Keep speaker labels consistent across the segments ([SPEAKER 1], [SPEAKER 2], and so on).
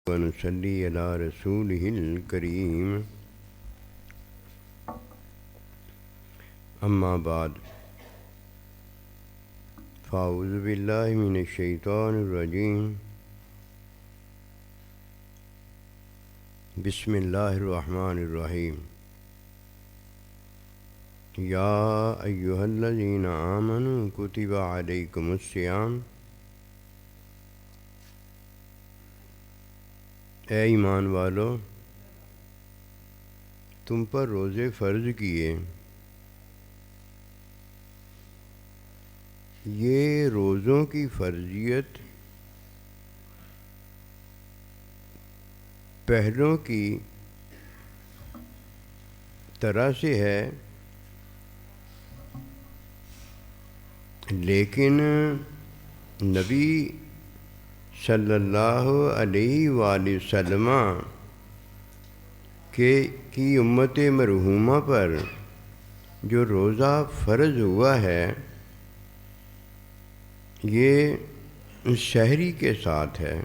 [SPEAKER 1] ونصلي على رسوله الكريم أما بعد فأعوذ بالله من الشيطان الرجيم بسم الله الرحمن الرحيم يا أيها الذين آمنوا كتب عليكم الصيام اے ایمان والو تم پر روزے فرض کیے۔ یہ روزوں کی فرضیت پہلوں کی طرح سے ہے، لیکن نبی صلی اللہ علیہ وآلہ وسلم کی امت مرحومہ پر جو روزہ فرض ہوا ہے یہ شہری کے ساتھ ہے۔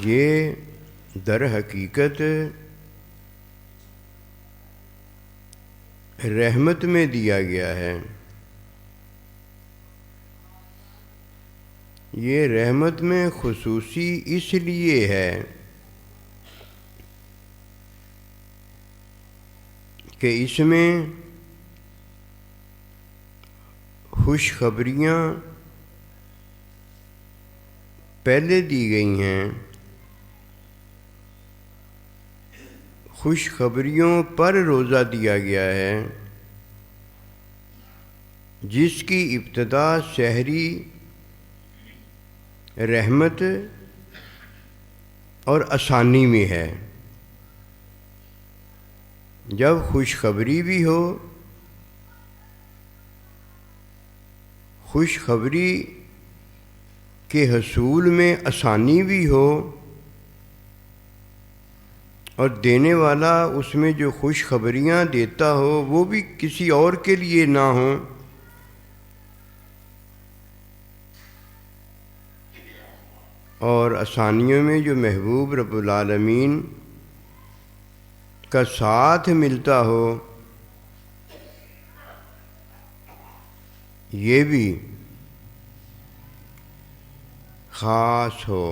[SPEAKER 1] یہ در حقیقت رحمت میں دیا گیا ہے۔ یہ رحمت میں خصوصی اس لیے ہے کہ اس میں خوشخبریاں پہلے دی گئی ہیں، خوشخبریوں پر روزہ دیا گیا ہے جس کی ابتدا سحری رحمت اور آسانی میں ہے۔ جب خوشخبری بھی ہو، خوشخبری کے حصول میں آسانی بھی ہو، اور دینے والا اس میں جو خوشخبریاں دیتا ہو وہ بھی کسی اور کے لیے نہ ہوں، اور آسانیوں میں جو محبوب رب العالمین کا ساتھ ملتا ہو، یہ بھی خاص ہو،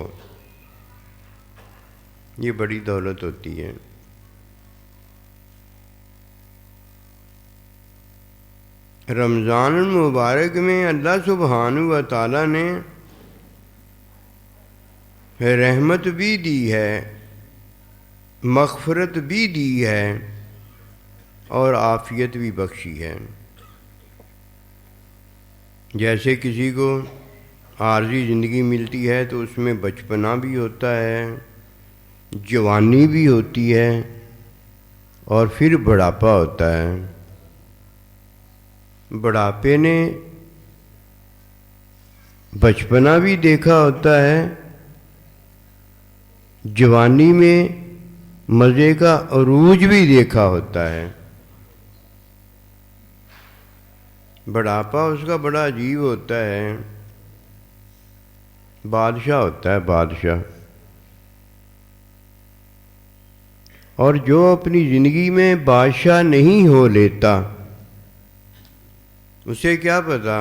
[SPEAKER 1] یہ بڑی دولت ہوتی ہے۔ رمضان المبارک میں اللہ سبحانہ و تعالیٰ نے رحمت بھی دی ہے، مغفرت بھی دی ہے، اور عافیت بھی بخشی ہے۔ جیسے کسی کو عارضی زندگی ملتی ہے تو اس میں بچپنا بھی ہوتا ہے، جوانی بھی ہوتی ہے، اور پھر بڑھاپا ہوتا ہے۔ بڑھاپے نے بچپنا بھی دیکھا ہوتا ہے، جوانی میں مزے کا عروج بھی دیکھا ہوتا ہے۔ بڑھاپا اس کا بڑا عجیب ہوتا ہے، بادشاہ ہوتا ہے، بادشاہ۔ اور جو اپنی زندگی میں بادشاہ نہیں ہو لیتا اسے کیا پتا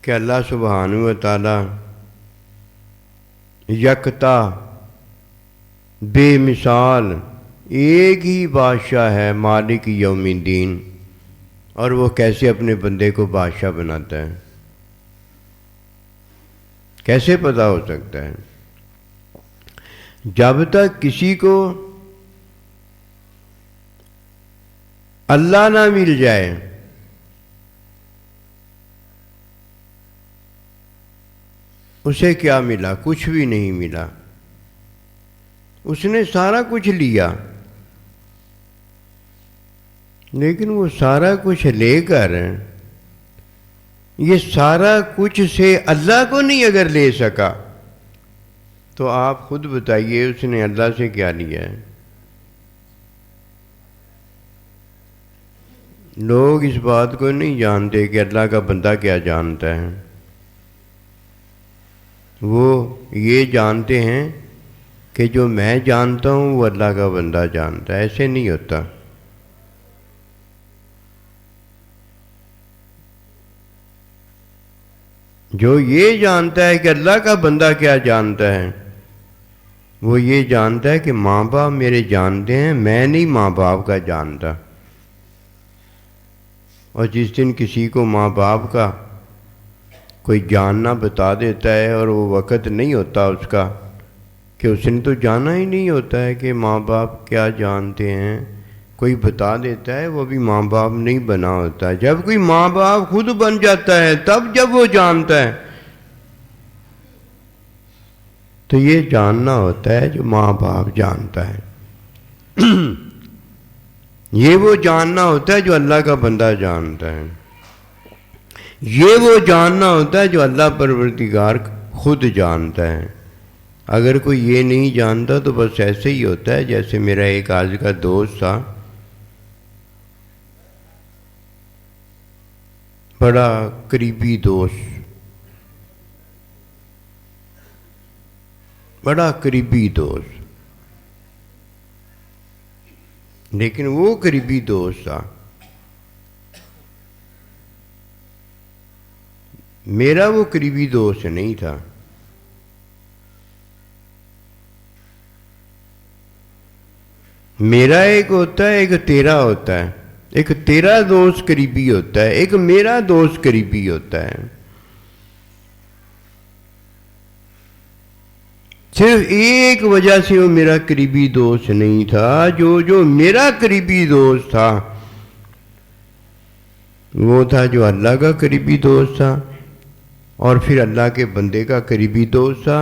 [SPEAKER 1] کہ اللہ سبحانہ و تعالی یکتا بے مثال ایک ہی بادشاہ ہے، مالک یوم الدین، اور وہ کیسے اپنے بندے کو بادشاہ بناتا ہے، کیسے پتا ہو سکتا ہے؟ جب تک کسی کو اللہ نہ مل جائے اسے کیا ملا؟ کچھ بھی نہیں ملا۔ اس نے سارا کچھ لیا، لیکن وہ سارا کچھ لے کر یہ سارا کچھ سے اللہ کو نہیں اگر لے سکا تو آپ خود بتائیے اس نے اللہ سے کیا لیا ہے؟ لوگ اس بات کو نہیں جانتے کہ اللہ کا بندہ کیا جانتا ہے۔ وہ یہ جانتے ہیں کہ جو میں جانتا ہوں وہ اللہ کا بندہ جانتا ہے. ایسے نہیں ہوتا. جو یہ جانتا ہے کہ اللہ کا بندہ کیا جانتا ہے، وہ یہ جانتا ہے کہ ماں باپ میرے جانتے ہیں، میں نہیں ماں باپ کا جانتا. اور جس دن کسی کو ماں باپ کا کوئی جاننا بتا دیتا ہے اور وہ وقت نہیں ہوتا اس کا کہ اس نے تو جانا ہی نہیں ہوتا ہے کہ ماں باپ کیا جانتے ہیں، کوئی بتا دیتا ہے، وہ بھی ماں باپ نہیں بنا ہوتا. جب کوئی ماں باپ خود بن جاتا ہے تب جب وہ جانتا ہے. تو یہ جاننا ہوتا ہے جو ماں باپ جانتا ہے. یہ وہ جاننا ہوتا ہے جو اللہ کا بندہ جانتا ہے. یہ وہ جاننا ہوتا ہے جو اللہ پروردگار خود جانتا ہے. اگر کوئی یہ نہیں جانتا تو بس ایسے ہی ہوتا ہے جیسے میرا ایک آج کا دوست تھا، بڑا قریبی دوست، بڑا قریبی دوست، لیکن وہ قریبی دوست تھا. میرا وہ قریبی دوست نہیں تھا. میرا ایک ہوتا ہے، ایک تیرا ہوتا ہے. ایک تیرا دوست قریبی ہوتا ہے، ایک میرا دوست قریبی ہوتا ہے. صرف ایک وجہ سے وہ میرا قریبی دوست نہیں تھا. جو میرا قریبی دوست تھا وہ تھا جو اللہ کا قریبی دوست تھا، اور پھر اللہ کے بندے کا قریبی دوست تھا،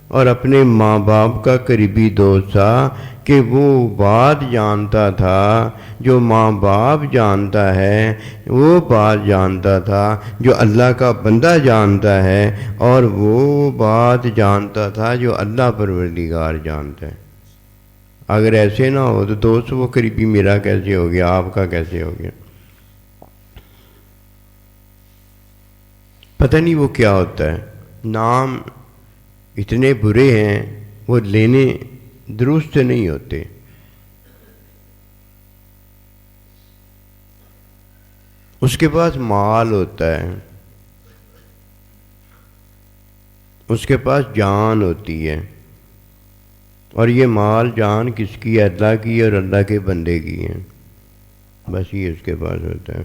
[SPEAKER 1] اور اپنے ماں باپ کا قریبی دوست تھا. کہ وہ بات جانتا تھا جو ماں باپ جانتا ہے، وہ بات جانتا تھا جو اللہ کا بندہ جانتا ہے، اور وہ بات جانتا تھا جو اللہ پروردگار جانتا ہے. اگر ایسے نہ ہو تو دوست وہ قریبی میرا کیسے ہو گیا، آپ کا کیسے ہو گیا؟ پتہ نہیں وہ کیا ہوتا ہے. نام اتنے برے ہیں وہ لینے درست نہیں ہوتے. اس کے پاس مال ہوتا ہے، اس کے پاس جان ہوتی ہے، اور یہ مال جان کس کی ہے؟ اللہ کی ہے اور اللہ کے بندے کی ہے. بس یہ اس کے پاس ہوتا ہے.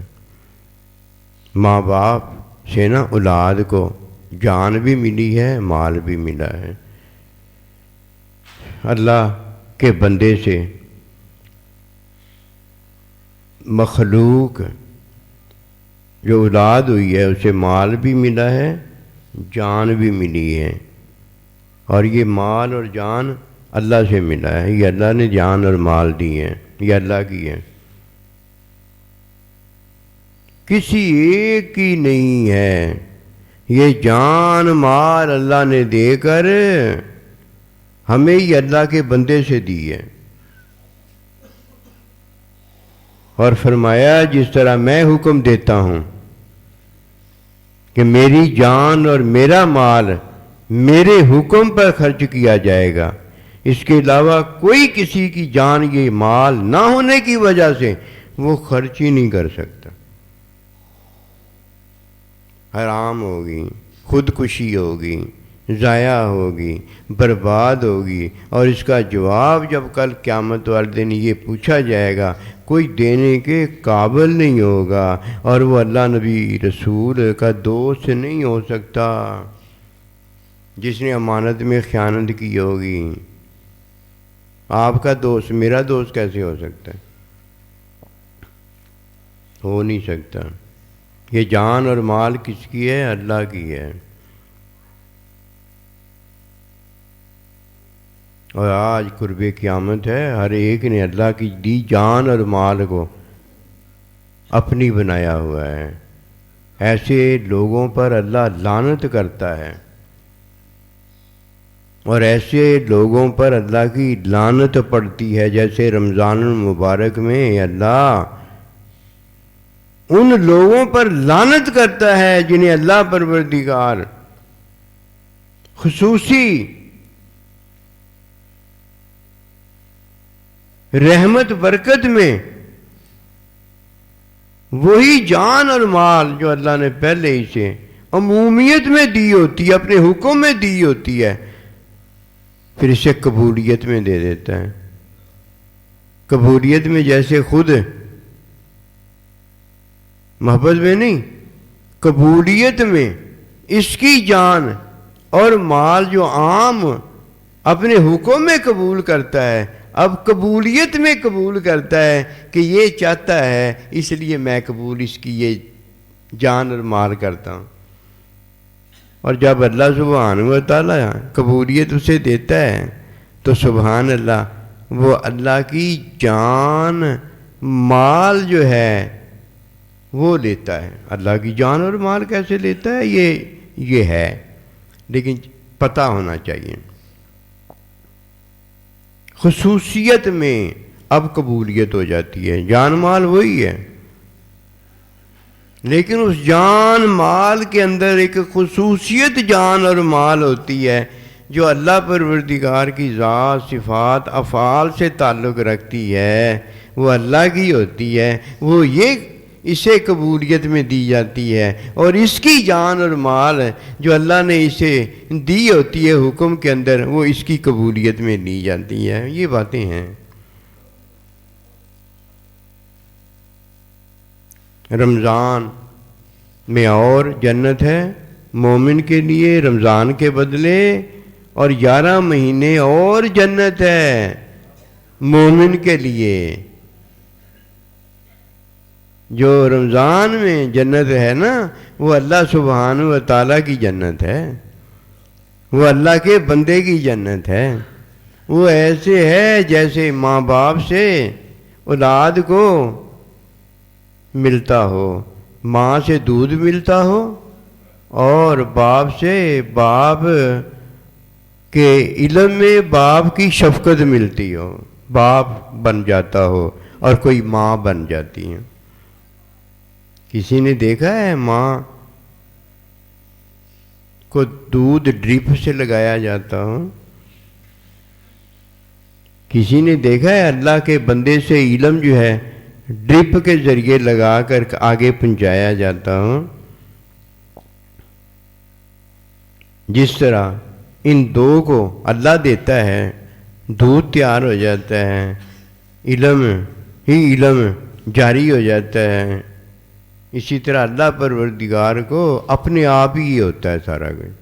[SPEAKER 1] ماں باپ سے نا اولاد کو جان بھی ملی ہے، مال بھی ملا ہے. اللہ کے بندے سے مخلوق جو اولاد ہوئی ہے اسے مال بھی ملا ہے، جان بھی ملی ہے. اور یہ مال اور جان اللہ سے ملا ہے. یہ اللہ نے جان اور مال دی ہیں، یہ اللہ کی ہے، کسی ایک کی نہیں ہے. یہ جان مال اللہ نے دے کر ہمیں یہ اللہ کے بندے سے دی ہے. اور فرمایا جس طرح میں حکم دیتا ہوں کہ میری جان اور میرا مال میرے حکم پر خرچ کیا جائے گا، اس کے علاوہ کوئی کسی کی جان یہ مال نہ ہونے کی وجہ سے وہ خرچ ہی نہیں کر سکتا. حرام ہوگی، خودکشی ہوگی، ضائع ہوگی، برباد ہوگی. اور اس کا جواب جب کل قیامت والے دن یہ پوچھا جائے گا کوئی دینے کے قابل نہیں ہوگا، اور وہ اللہ نبی رسول کا دوست نہیں ہو سکتا جس نے امانت میں خیانت کی ہوگی. آپ کا دوست میرا دوست کیسے ہو سکتا ہے؟ ہو نہیں سکتا. یہ جان اور مال کس کی ہے؟ اللہ کی ہے. اور آج قرب قیامت ہے، ہر ایک نے اللہ کی دی جان اور مال کو اپنی بنایا ہوا ہے. ایسے لوگوں پر اللہ لعنت کرتا ہے، اور ایسے لوگوں پر اللہ کی لعنت پڑتی ہے. جیسے رمضان المبارک میں اللہ ان لوگوں پر لعنت کرتا ہے جنہیں اللہ پروردگار خصوصی رحمت برکت میں وہی جان اور مال جو اللہ نے پہلے ہی سے عمومیت میں دی ہوتی ہے، اپنے حکم میں دی ہوتی ہے، پھر اسے قبولیت میں دے دیتا ہے۔ قبولیت میں جیسے خود محبت میں نہیں، قبولیت میں اس کی جان اور مال جو عام اپنے حکم میں قبول کرتا ہے، اب قبولیت میں قبول کرتا ہے کہ یہ چاہتا ہے، اس لیے میں قبول اس کی یہ جان اور مال کرتا ہوں۔ اور جب اللہ سبحانہ و تعالیٰ قبولیت اسے دیتا ہے تو سبحان اللہ، وہ اللہ کی جان مال جو ہے وہ لیتا ہے۔ اللہ کی جان اور مال کیسے لیتا ہے یہ ہے، لیکن پتہ ہونا چاہیے۔ خصوصیت میں اب قبولیت ہو جاتی ہے، جان مال وہی ہے، لیکن اس جان مال کے اندر ایک خصوصیت جان اور مال ہوتی ہے جو اللہ پروردگار کی ذات، صفات، افعال سے تعلق رکھتی ہے، وہ اللہ کی ہوتی ہے، وہ یہ اسے قبولیت میں دی جاتی ہے، اور اس کی جان اور مال جو اللہ نے اسے دی ہوتی ہے حکم کے اندر، وہ اس کی قبولیت میں لی جاتی ہے۔ یہ باتیں ہیں۔ رمضان میں اور جنت ہے مومن کے لیے رمضان کے بدلے، اور 11 مہینے اور جنت ہے مومن کے لیے۔ جو رمضان میں جنت ہے نا، وہ اللہ سبحانہ و تعالیٰ کی جنت ہے، وہ اللہ کے بندے کی جنت ہے۔ وہ ایسے ہے جیسے ماں باپ سے اولاد کو ملتا ہو، ماں سے دودھ ملتا ہو، اور باپ سے باپ کے علم میں باپ کی شفقت ملتی ہو، باپ بن جاتا ہو اور کوئی ماں بن جاتی ہے۔ کسی نے دیکھا ہے ماں کو دودھ ڈرپ سے لگایا جاتا ہو؟ کسی نے دیکھا ہے اللہ کے بندے سے علم جو ہے ڈرپ کے ذریعے لگا کر آگے پہنچایا جاتا ہو؟ جس طرح ان دو کو اللہ دیتا ہے، دودھ تیار ہو جاتا ہے، علم ہی علم جاری ہو جاتا ہے، اسی طرح اللہ پروردگار کو اپنے آپ ہی ہوتا ہے سارا کچھ،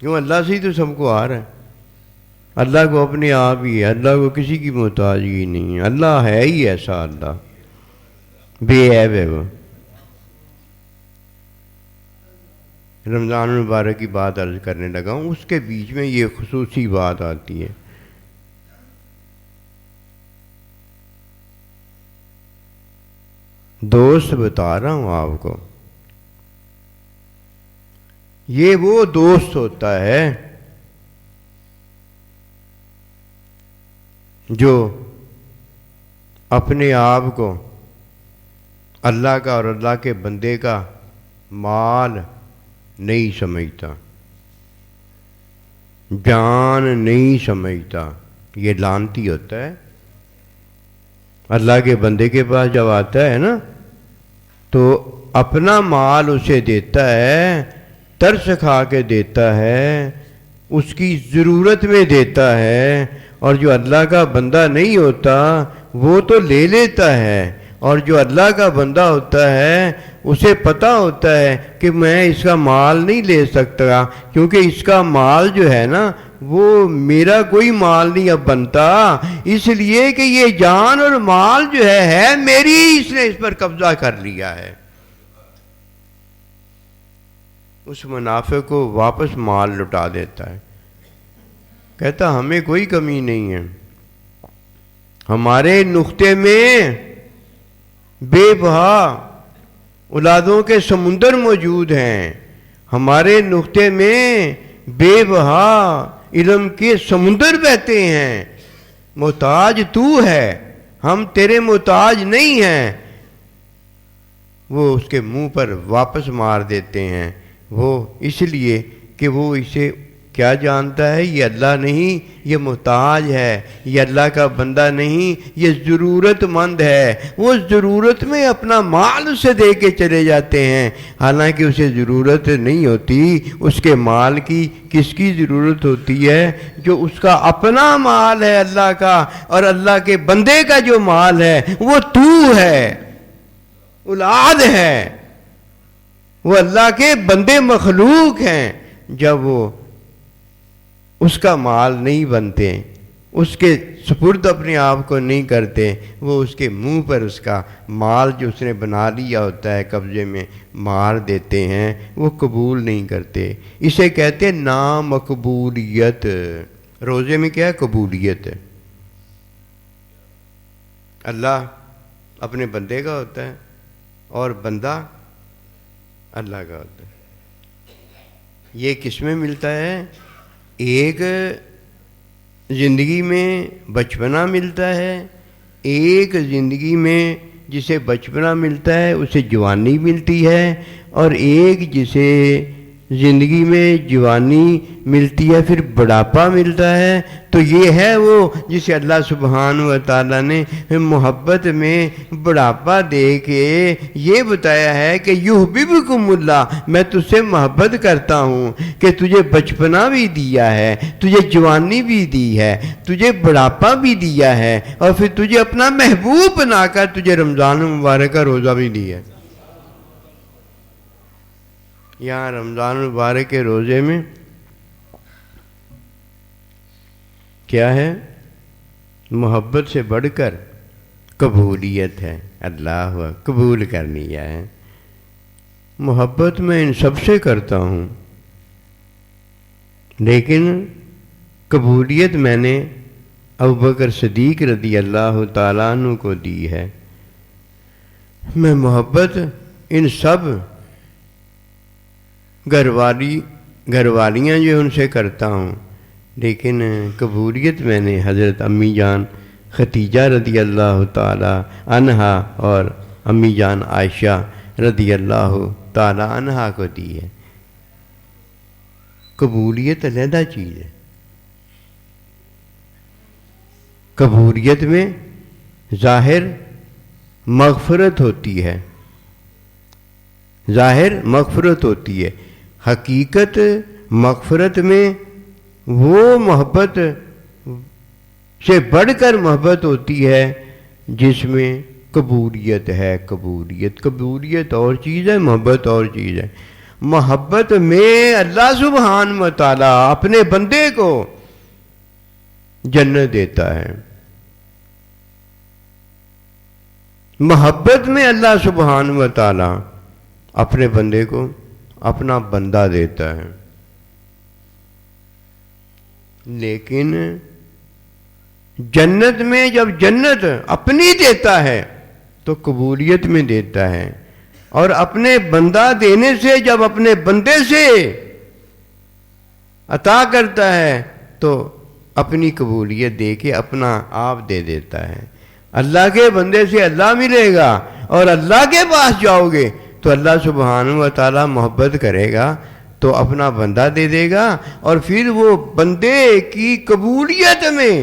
[SPEAKER 1] کیوں اللہ سے ہی تو سب کو آ رہا ہے۔ اللہ کو اپنے آپ ہی ہے، اللہ کو کسی کی محتاجی نہیں ہے، اللہ ہے ہی ایسا، اللہ بے عیب ہے۔ وہ رمضان المبارک کی بات عرض کرنے لگا ہوں، اس کے بیچ میں یہ خصوصی بات آتی ہے۔ دوست بتا رہا ہوں آپ کو، یہ وہ دوست ہوتا ہے جو اپنے آپ کو اللہ کا اور اللہ کے بندے کا مال نہیں سمجھتا، جان نہیں سمجھتا، یہ لعنتی ہوتا ہے۔ اللہ کے بندے کے پاس جب آتا ہے نا تو اپنا مال اسے دیتا ہے، ترس کھا کے دیتا ہے، اس کی ضرورت میں دیتا ہے، اور جو اللہ کا بندہ نہیں ہوتا وہ تو لے لیتا ہے، اور جو اللہ کا بندہ ہوتا ہے اسے پتہ ہوتا ہے کہ میں اس کا مال نہیں لے سکتا، کیونکہ اس کا مال جو ہے نا وہ میرا کوئی مال نہیں اب بنتا، اس لیے کہ یہ جان اور مال جو ہے میری، اس نے اس پر قبضہ کر لیا ہے۔ اس منافع کو واپس مال لٹا دیتا ہے، کہتا ہمیں کوئی کمی نہیں ہے، ہمارے نقطے میں بے بہا اولادوں کے سمندر موجود ہیں، ہمارے نقطے میں بے بہا علم کے سمندر بہتے ہیں، محتاج تو ہے، ہم تیرے محتاج نہیں ہیں۔ وہ اس کے منہ پر واپس مار دیتے ہیں، وہ اس لیے کہ وہ اسے کیا جانتا ہے؟ یہ اللہ نہیں، یہ محتاج ہے، یہ اللہ کا بندہ نہیں، یہ ضرورت مند ہے۔ وہ ضرورت میں اپنا مال اسے دے کے چلے جاتے ہیں، حالانکہ اسے ضرورت نہیں ہوتی اس کے مال کی۔ کس کی ضرورت ہوتی ہے؟ جو اس کا اپنا مال ہے اللہ کا، اور اللہ کے بندے کا جو مال ہے وہ تو ہے، اولاد ہے، وہ اللہ کے بندے مخلوق ہیں۔ جب وہ اس کا مال نہیں بنتے، اس کے سپرد اپنے آپ کو نہیں کرتے، وہ اس کے منہ پر اس کا مال جو اس نے بنا لیا ہوتا ہے قبضے میں مار دیتے ہیں، وہ قبول نہیں کرتے۔ اسے کہتے ہیں نامقبولیت۔ روزے میں کیا ہے؟ قبولیت۔ اللہ اپنے بندے کا ہوتا ہے اور بندہ اللہ کا ہوتا ہے۔ یہ کس میں ملتا ہے؟ ایک زندگی میں بچپنا ملتا ہے، ایک زندگی میں جسے بچپنا ملتا ہے اسے جوانی ملتی ہے، اور ایک جسے زندگی میں جوانی ملتی ہے پھر بڑھاپا ملتا ہے۔ تو یہ ہے وہ جسے اللہ سبحانہ و تعالیٰ نے محبت میں بڑھاپا دے کے یہ بتایا ہے کہ یحببکم اللہ، میں تجھ سے محبت کرتا ہوں کہ تجھے بچپنا بھی دیا ہے، تجھے جوانی بھی دی ہے، تجھے بڑھاپا بھی دیا ہے، اور پھر تجھے اپنا محبوب بنا کر تجھے رمضان مبارک کا روزہ بھی دیا ہے۔ یہاں رمضان مبارک کے روزے میں کیا ہے؟ محبت سے بڑھ کر قبولیت ہے۔ اللہ قبول کرنی ہے۔ محبت میں ان سب سے کرتا ہوں، لیکن قبولیت میں نے ابوبکر صدیق رضی اللہ تعالیٰ عنہ کو دی ہے۔ میں محبت ان سب گھر والیاں جو ان سے کرتا ہوں، لیکن قبولیت میں نے حضرت امی جان ختیجہ رضی اللہ تعالی عنہا اور امی جان عائشہ رضی اللہ تعالی عنہا کو دی ہے۔ قبولیت علیحدہ چیز ہے۔ قبولیت میں ظاہر مغفرت ہوتی ہے، ظاہر مغفرت ہوتی ہے، حقیقت مغفرت میں وہ محبت سے بڑھ کر محبت ہوتی ہے جس میں قبولیت ہے۔ قبولیت اور چیز ہے، محبت اور چیز ہے۔ محبت میں اللہ سبحانہ و تعالیٰ اپنے بندے کو جنت دیتا ہے۔ محبت میں اللہ سبحانہ و تعالیٰ اپنے بندے کو اپنا بندہ دیتا ہے، لیکن جنت میں جب جنت اپنی دیتا ہے تو قبولیت میں دیتا ہے، اور اپنے بندہ دینے سے جب اپنے بندے سے عطا کرتا ہے تو اپنی قبولیت دے کے اپنا آپ دے دیتا ہے۔ اللہ کے بندے سے اللہ ملے گا، اور اللہ کے پاس جاؤ گے تو اللہ سبحانہ و تعالیٰ محبت کرے گا تو اپنا بندہ دے دے گا، اور پھر وہ بندے کی قبولیت میں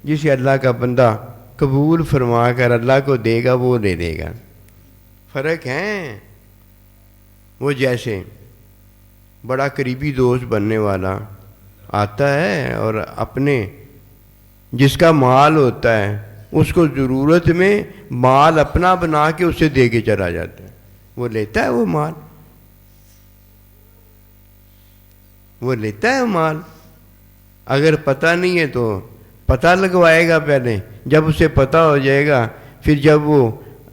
[SPEAKER 1] جسے اللہ کا بندہ قبول فرما کر اللہ کو دے گا وہ لے لے گا۔ فرق ہے۔ وہ جیسے بڑا قریبی دوست بننے والا آتا ہے اور اپنے جس کا مال ہوتا ہے اس کو ضرورت میں مال اپنا بنا کے اسے دے کے چلا جاتا ہے، وہ لیتا ہے وہ مال، وہ لیتا ہے مال۔ اگر پتہ نہیں ہے تو پتہ لگوائے گا پہلے، جب اسے پتہ ہو جائے گا پھر جب وہ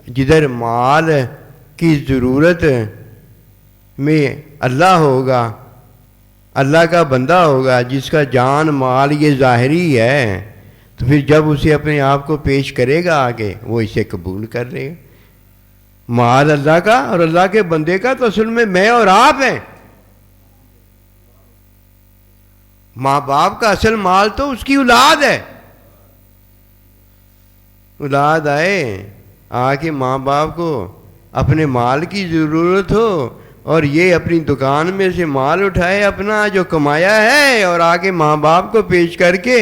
[SPEAKER 1] جدھر مال کی ضرورت میں اللہ ہوگا، اللہ کا بندہ ہوگا جس کا جان مال یہ ظاہری ہے، تو پھر جب اسے اپنے آپ کو پیش کرے گا آگے وہ اسے قبول کر لے گا۔ مال اللہ کا اور اللہ کے بندے کا تو اصل میں اور آپ ہیں۔ ماں باپ کا اصل مال تو اس کی اولاد ہے۔ اولاد آئے آ کے ماں باپ کو اپنے مال کی ضرورت ہو اور یہ اپنی دکان میں سے مال اٹھائے اپنا جو کمایا ہے اور آگے ماں باپ کو پیش کر کے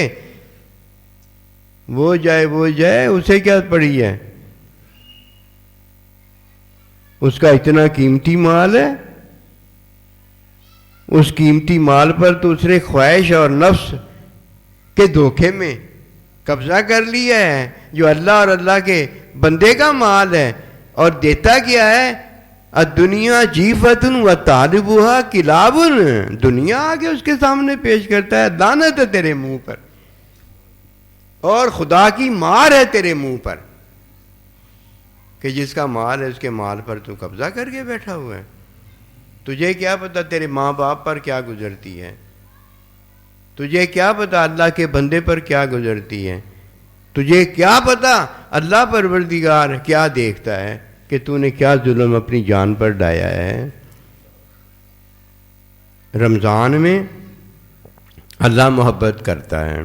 [SPEAKER 1] وہ جائے اسے کیا پڑی ہے؟ اس کا اتنا قیمتی مال ہے، اس قیمتی مال پر تو اس نے خواہش اور نفس کے دھوکے میں قبضہ کر لیا ہے، جو اللہ اور اللہ کے بندے کا مال ہے، اور دیتا کیا ہے؟ الدنیا جیفت و طالبها کلاب، دنیا آگے اس کے سامنے پیش کرتا ہے، لعنت ہے تیرے منہ پر، اور خدا کی مار ہے تیرے منہ پر کہ جس کا مال ہے اس کے مال پر تو قبضہ کر کے بیٹھا ہوا ہے۔ تجھے کیا پتا تیرے ماں باپ پر کیا گزرتی ہے؟ تجھے کیا پتا اللہ کے بندے پر کیا گزرتی ہے؟ تجھے کیا پتا اللہ پروردگار کیا دیکھتا ہے کہ تو نے کیا ظلم اپنی جان پر ڈایا ہے؟ رمضان میں اللہ محبت کرتا ہے۔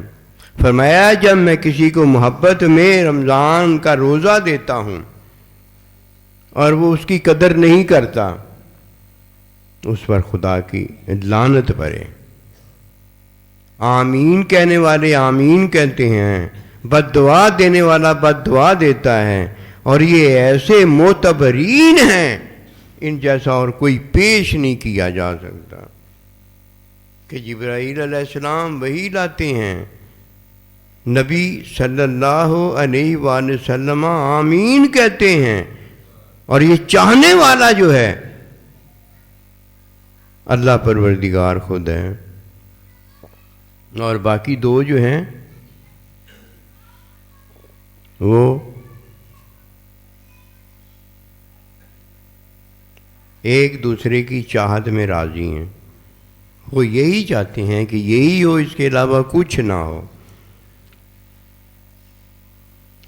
[SPEAKER 1] فرمایا جب میں کسی کو محبت میں رمضان کا روزہ دیتا ہوں اور وہ اس کی قدر نہیں کرتا، اس پر خدا کی لعنت پڑے۔ آمین کہنے والے آمین کہتے ہیں، بد دعا دینے والا بد دعا دیتا ہے، اور یہ ایسے معتبرین ہیں ان جیسا اور کوئی پیش نہیں کیا جا سکتا کہ جبرائیل علیہ السلام وحی لاتے ہیں، نبی صلی اللہ علیہ وآلہ وسلم آمین کہتے ہیں، اور یہ چاہنے والا جو ہے اللہ پروردگار خود ہے۔ اور باقی دو جو ہیں وہ ایک دوسرے کی چاہت میں راضی ہیں، وہ یہی چاہتے ہیں کہ یہی ہو، اس کے علاوہ کچھ نہ ہو۔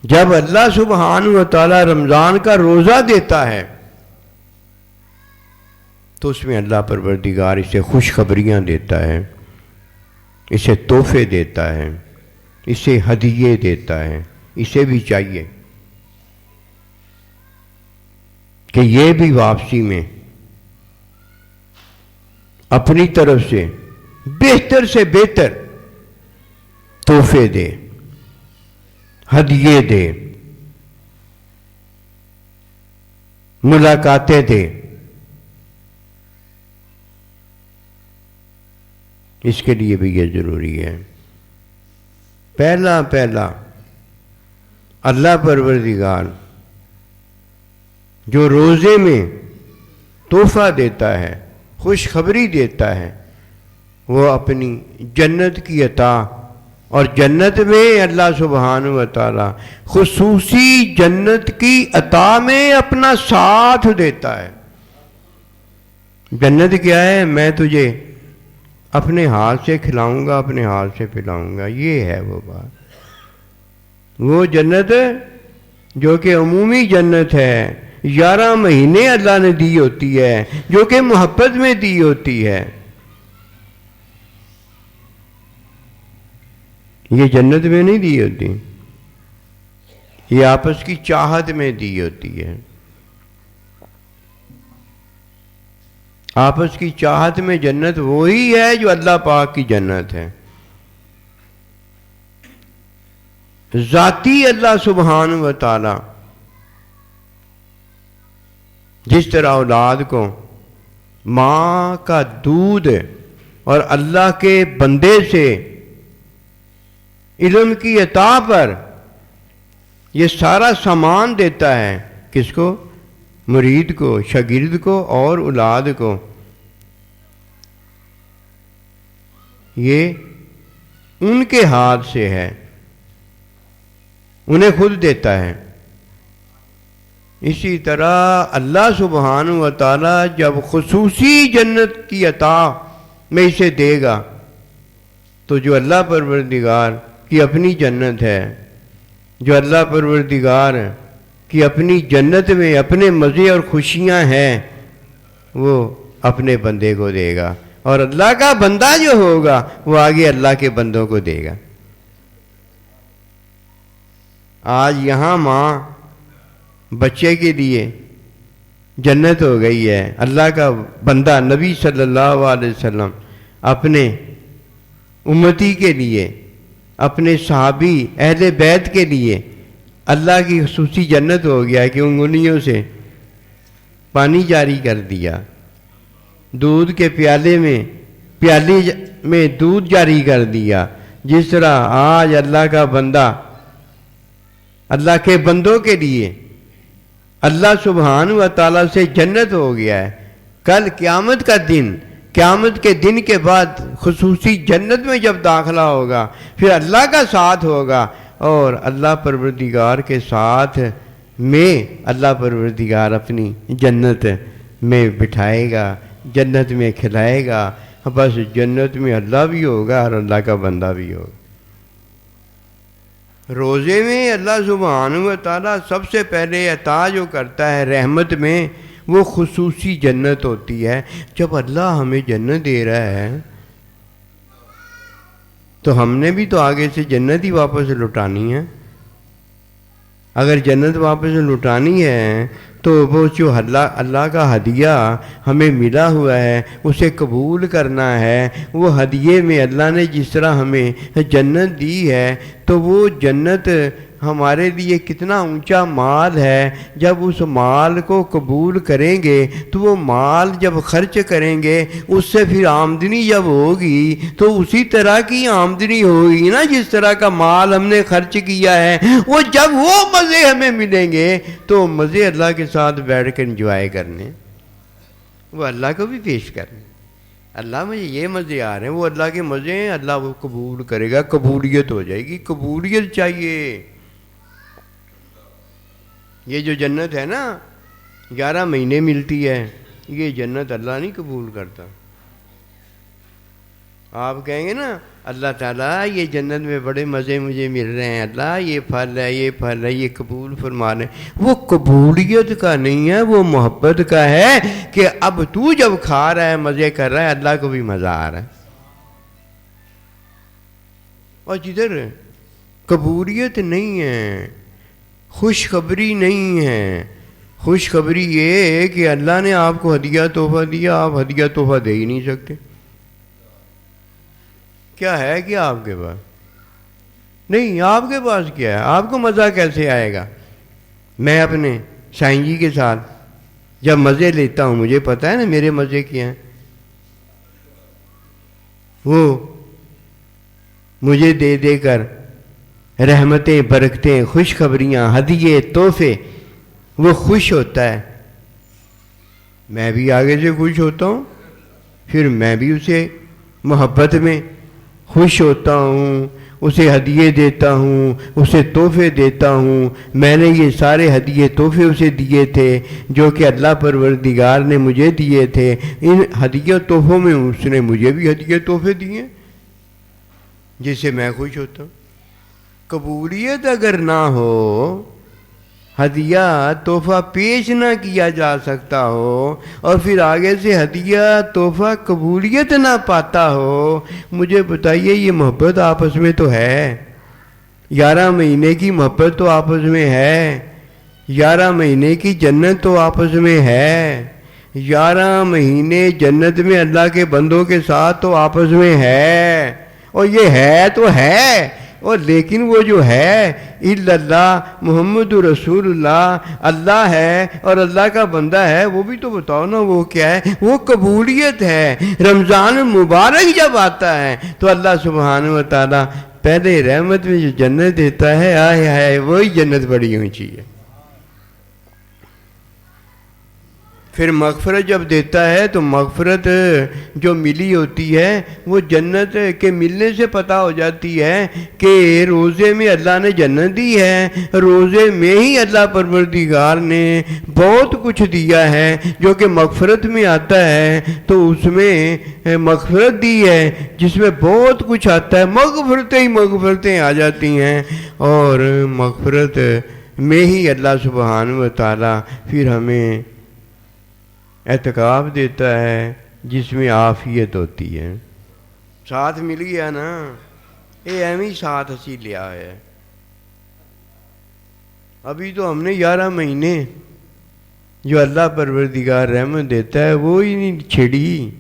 [SPEAKER 1] جب اللہ سبحانہ و تعالی رمضان کا روزہ دیتا ہے تو اس میں اللہ پروردگار اسے خوشخبریاں دیتا ہے، اسے تحفے دیتا ہے، اسے ہدیے دیتا ہے۔ اسے بھی چاہیے کہ یہ بھی واپسی میں اپنی طرف سے بہتر تحفے دے، ہدیے دے، ملاقاتیں دے۔ اس کے لیے بھی یہ ضروری ہے۔ پہلا اللہ پروردگار جو روزے میں تحفہ دیتا ہے، خوشخبری دیتا ہے، وہ اپنی جنت کی عطا، اور جنت میں اللہ سبحانہ و تعالی خصوصی جنت کی عطا میں اپنا ساتھ دیتا ہے۔ جنت کیا ہے؟ میں تجھے اپنے ہاتھ سے کھلاؤں گا، اپنے ہاتھ سے پلاؤں گا، یہ ہے وہ بات۔ وہ جنت جو کہ عمومی جنت ہے، 11 مہینے اللہ نے دی ہوتی ہے، جو کہ محبت میں دی ہوتی ہے۔ یہ جنت میں نہیں دی ہوتی، یہ آپس کی چاہت میں دی ہوتی ہے۔ آپس کی چاہت میں جنت وہی ہے جو اللہ پاک کی جنت ہے۔ ذاتی اللہ سبحانہ و تعالی جس طرح اولاد کو ماں کا دودھ اور اللہ کے بندے سے علم کی عطا پر یہ سارا سامان دیتا ہے، کس کو؟ مرید کو، شاگرد کو اور اولاد کو۔ یہ ان کے ہاتھ سے ہے، انہیں خود دیتا ہے۔ اسی طرح اللہ سبحانہ و تعالی جب خصوصی جنت کی عطا میں اسے دے گا تو جو اللہ پروردگار کی اپنی جنت ہے، جو اللہ پروردگار کی اپنی جنت میں اپنے مزے اور خوشیاں ہیں، وہ اپنے بندے کو دے گا، اور اللہ کا بندہ جو ہوگا وہ آگے اللہ کے بندوں کو دے گا۔ آج یہاں ماں بچے کے لیے جنت ہو گئی ہے۔ اللہ کا بندہ نبی صلی اللہ علیہ وسلم اپنے امتی کے لیے، اپنے صحابی اہل بیت کے لیے اللہ کی خصوصی جنت ہو گیا کہ انگلیوں سے پانی جاری کر دیا، دودھ کے پیالے میں دودھ جاری کر دیا۔ جس طرح آج اللہ کا بندہ اللہ کے بندوں کے لیے اللہ سبحانہ و تعالیٰ سے جنت ہو گیا ہے۔ کل قیامت کا دن، قیامت کے دن کے بعد خصوصی جنت میں جب داخلہ ہوگا، پھر اللہ کا ساتھ ہوگا اور اللہ پروردگار کے ساتھ میں اللہ پروردگار اپنی جنت میں بٹھائے گا، جنت میں کھلائے گا۔ بس جنت میں اللہ بھی ہوگا اور اللہ کا بندہ بھی ہوگا۔ روزے میں اللہ سبحانہ و تعالیٰ سب سے پہلے عطا جو کرتا ہے رحمت میں، وہ خصوصی جنت ہوتی ہے۔ جب اللہ ہمیں جنت دے رہا ہے تو ہم نے بھی تو آگے سے جنت ہی واپس لوٹانی ہے۔ اگر جنت واپس لوٹانی ہے تو وہ جو اللہ کا ہدیہ ہمیں ملا ہوا ہے اسے قبول کرنا ہے۔ وہ ہدیے میں اللہ نے جس طرح ہمیں جنت دی ہے تو وہ جنت ہمارے لیے کتنا اونچا مال ہے۔ جب اس مال کو قبول کریں گے تو وہ مال جب خرچ کریں گے اس سے پھر آمدنی جب ہوگی تو اسی طرح کی آمدنی ہوگی نا جس طرح کا مال ہم نے خرچ کیا ہے۔ وہ جب وہ مزے ہمیں ملیں گے تو مزے اللہ کے ساتھ بیٹھ کر انجوائے کرنے، وہ اللہ کو بھی پیش کرنے۔ اللہ مجھے یہ مزے آ رہے ہیں، وہ اللہ کے مزے ہیں، اللہ وہ قبول کرے گا، قبولیت ہو جائے گی۔ قبولیت چاہیے۔ یہ جو جنت ہے نا 11 مہینے ملتی ہے، یہ جنت اللہ نہیں قبول کرتا۔ آپ کہیں گے نا اللہ تعالیٰ یہ جنت میں بڑے مزے مجھے مل رہے ہیں، اللہ یہ پھل ہے، یہ پھل ہے، یہ قبول فرما لیں۔ وہ قبولیت کا نہیں ہے، وہ محبت کا ہے کہ اب تو جب کھا رہا ہے، مزے کر رہا ہے، اللہ کو بھی مزہ آ رہا ہے۔ اور جدھر قبولیت نہیں ہے، خوشخبری نہیں ہے، خوشخبری یہ ہے کہ اللہ نے آپ کو ہدیہ تحفہ دیا، آپ ہدیہ تحفہ دے ہی نہیں سکتے۔ کیا ہے کیا آپ کے پاس؟ نہیں، آپ کے پاس کیا ہے؟ آپ کو مزہ کیسے آئے گا؟ میں اپنے سائیں جی کے ساتھ جب مزے لیتا ہوں، مجھے پتہ ہے نا میرے مزے کیا ہیں۔ وہ مجھے دے دے کر رحمتیں، برکتیں، خوشخبریاں، ہدیے، تحفے، وہ خوش ہوتا ہے، میں بھی آگے سے خوش ہوتا ہوں، پھر میں بھی اسے محبت میں خوش ہوتا ہوں، اسے ہدیے دیتا ہوں، اسے تحفے دیتا ہوں۔ میں نے یہ سارے ہدیے تحفے اسے دیے تھے جو کہ اللہ پروردگار نے مجھے دیے تھے۔ ان ہدیے تحفوں میں اس نے مجھے بھی ہدیے تحفے دیے جس سے میں خوش ہوتا ہوں۔ قبولیت اگر نہ ہو، ہدیہ تحفہ پیش نہ کیا جا سکتا ہو اور پھر آگے سے ہدیہ تحفہ قبولیت نہ پاتا ہو، مجھے بتائیے یہ محبت آپس میں تو ہے؟ 11 مہینے کی محبت تو آپس میں ہے، 11 مہینے کی جنت تو آپس میں ہے، 11 مہینے جنت میں اللہ کے بندوں کے ساتھ تو آپس میں ہے۔ اور یہ ہے تو ہے، اور لیکن وہ جو ہے الا اللہ محمد رسول اللہ، اللہ ہے اور اللہ کا بندہ ہے، وہ بھی تو بتاؤ نا وہ کیا ہے؟ وہ قبولیت ہے۔ رمضان مبارک جب آتا ہے تو اللہ سبحانہ و تعالیٰ پہلے رحمت میں جو جنت دیتا ہے، آئے ہائے وہی جنت بڑی اونچی ہے۔ پھر مغفرت جب دیتا ہے تو مغفرت جو ملی ہوتی ہے وہ جنت کے ملنے سے پتہ ہو جاتی ہے کہ روزے میں اللہ نے جنت دی ہے، روزے میں ہی اللہ پروردگار نے بہت کچھ دیا ہے جو کہ مغفرت میں آتا ہے، تو اس میں مغفرت دی ہے جس میں بہت کچھ آتا ہے، مغفرتیں آ جاتی ہیں، اور مغفرت میں ہی اللہ سبحانہ و تعالیٰ پھر ہمیں اعتکاف دیتا ہے جس میں عافیت ہوتی ہے۔ ساتھ مل گیا نا، یہ ایویں ساتھ اسی لیا ہے۔ ابھی تو ہم نے 11 مہینے جو اللہ پروردگار رحمت دیتا ہے وہ ہی نہیں چھڑی.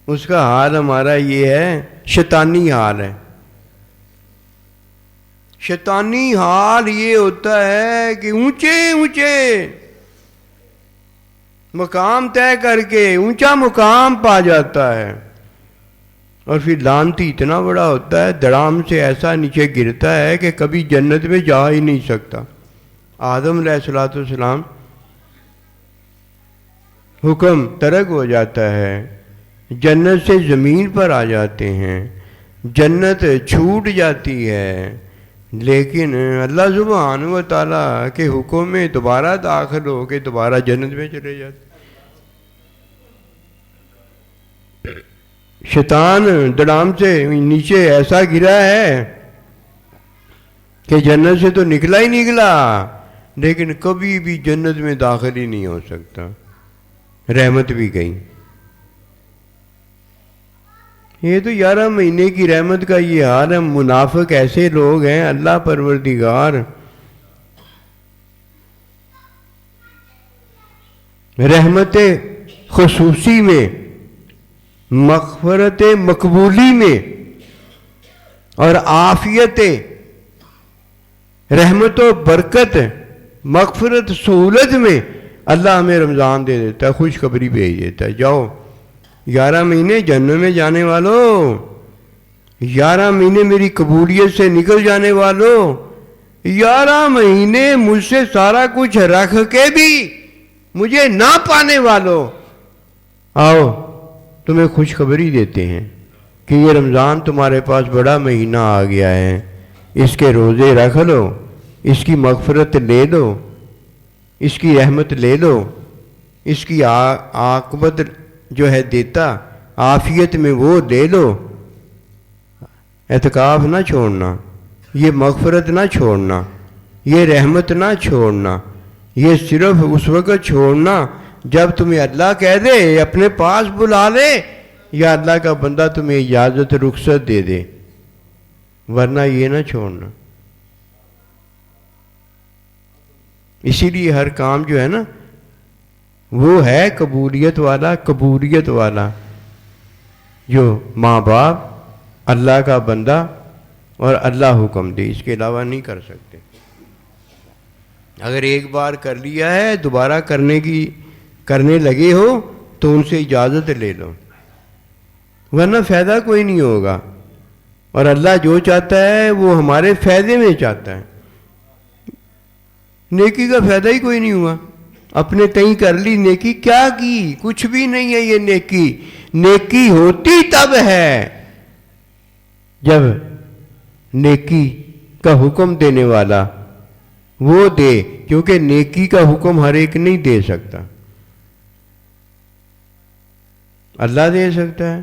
[SPEAKER 1] اس کا حال ہمارا یہ ہے، شیطانی حال ہے. شیطانی حال یہ ہوتا ہے کہ اونچے اونچے مقام طے کر کے اونچا مقام پا جاتا ہے، اور پھر لعنتی اتنا بڑا ہوتا ہے، دڑام سے ایسا نیچے گرتا ہے کہ کبھی جنت میں جا ہی نہیں سکتا. آدم علیہ السلام حکم ترک ہو جاتا ہے، جنت سے زمین پر آ جاتے ہیں، جنت چھوٹ جاتی ہے، لیکن اللہ سبحانہ و تعالیٰ کے حکم میں دوبارہ داخل ہو کے دوبارہ جنت میں چلے جاتے. شیطان دڑام سے نیچے ایسا گرا ہے کہ جنت سے تو نکلا ہی نکلا، لیکن کبھی بھی جنت میں داخل ہی نہیں ہو سکتا. رحمت بھی گئی. یہ تو 11 مہینے کی رحمت کا یہ حال ہے. منافق ایسے لوگ ہیں، اللہ پروردگار رحمت خصوصی میں، مغفرت مقبولی میں اور عافیت رحمت و برکت مغفرت سہولت میں اللہ ہمیں رمضان دے دیتا ہے، خوشخبری بھیج دیتا ہے. جاؤ 11 مہینے جنت میں جانے والوں، 11 مہینے میری قبولیت سے نکل جانے والوں، 11 مہینے مجھ سے سارا کچھ رکھ کے بھی مجھے نہ پانے والوں، آؤ تمہیں خوشخبری دیتے ہیں کہ یہ رمضان تمہارے پاس بڑا مہینہ آ گیا ہے، اس کے روزے رکھ لو، اس کی مغفرت لے لو، اس کی رحمت لے لو، اس کی عاقبت جو ہے دیتا عافیت میں وہ لے لو. اعتکاف نہ چھوڑنا، یہ مغفرت نہ چھوڑنا، یہ رحمت نہ چھوڑنا. یہ صرف اس وقت چھوڑنا جب تمہیں اللہ کہہ دے، اپنے پاس بلا لے، یا اللہ کا بندہ تمہیں اجازت رخصت دے دے، ورنہ یہ نہ چھوڑنا. اسی لیے ہر کام جو ہے نا وہ ہے قبولیت والا. قبولیت والا جو ماں باپ، اللہ کا بندہ اور اللہ حکم دے، اس کے علاوہ نہیں کر سکتے. اگر ایک بار کر لیا ہے دوبارہ کرنے لگے ہو تو ان سے اجازت لے لو، ورنہ فائدہ کوئی نہیں ہوگا. اور اللہ جو چاہتا ہے وہ ہمارے فائدے میں چاہتا ہے. نیکی کا فائدہ ہی کوئی نہیں ہوا. اپنے تئیں کر لی نیکی، کیا کی؟ کچھ بھی نہیں ہے. یہ نیکی نیکی ہوتی تب ہے جب نیکی کا حکم دینے والا وہ دے، کیونکہ نیکی کا حکم ہر ایک نہیں دے سکتا. اللہ دے سکتا ہے،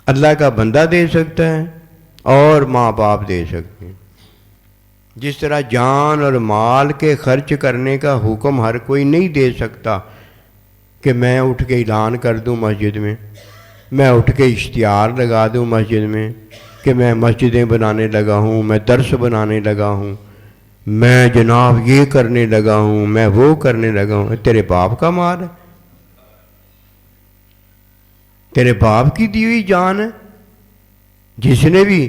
[SPEAKER 1] اللہ کا بندہ دے سکتا ہے، اور ماں باپ دے سکتے ہیں. جس طرح جان اور مال کے خرچ کرنے کا حکم ہر کوئی نہیں دے سکتا کہ میں اٹھ کے اعلان کر دوں مسجد میں اٹھ کے اشتہار لگا دوں مسجد میں کہ میں مسجدیں بنانے لگا ہوں، میں درس بنانے لگا ہوں، میں جناب یہ کرنے لگا ہوں، میں وہ کرنے لگا ہوں. تیرے باپ کا مال ہے، تیرے باپ کی دی ہوئی جان ہے. جس نے بھی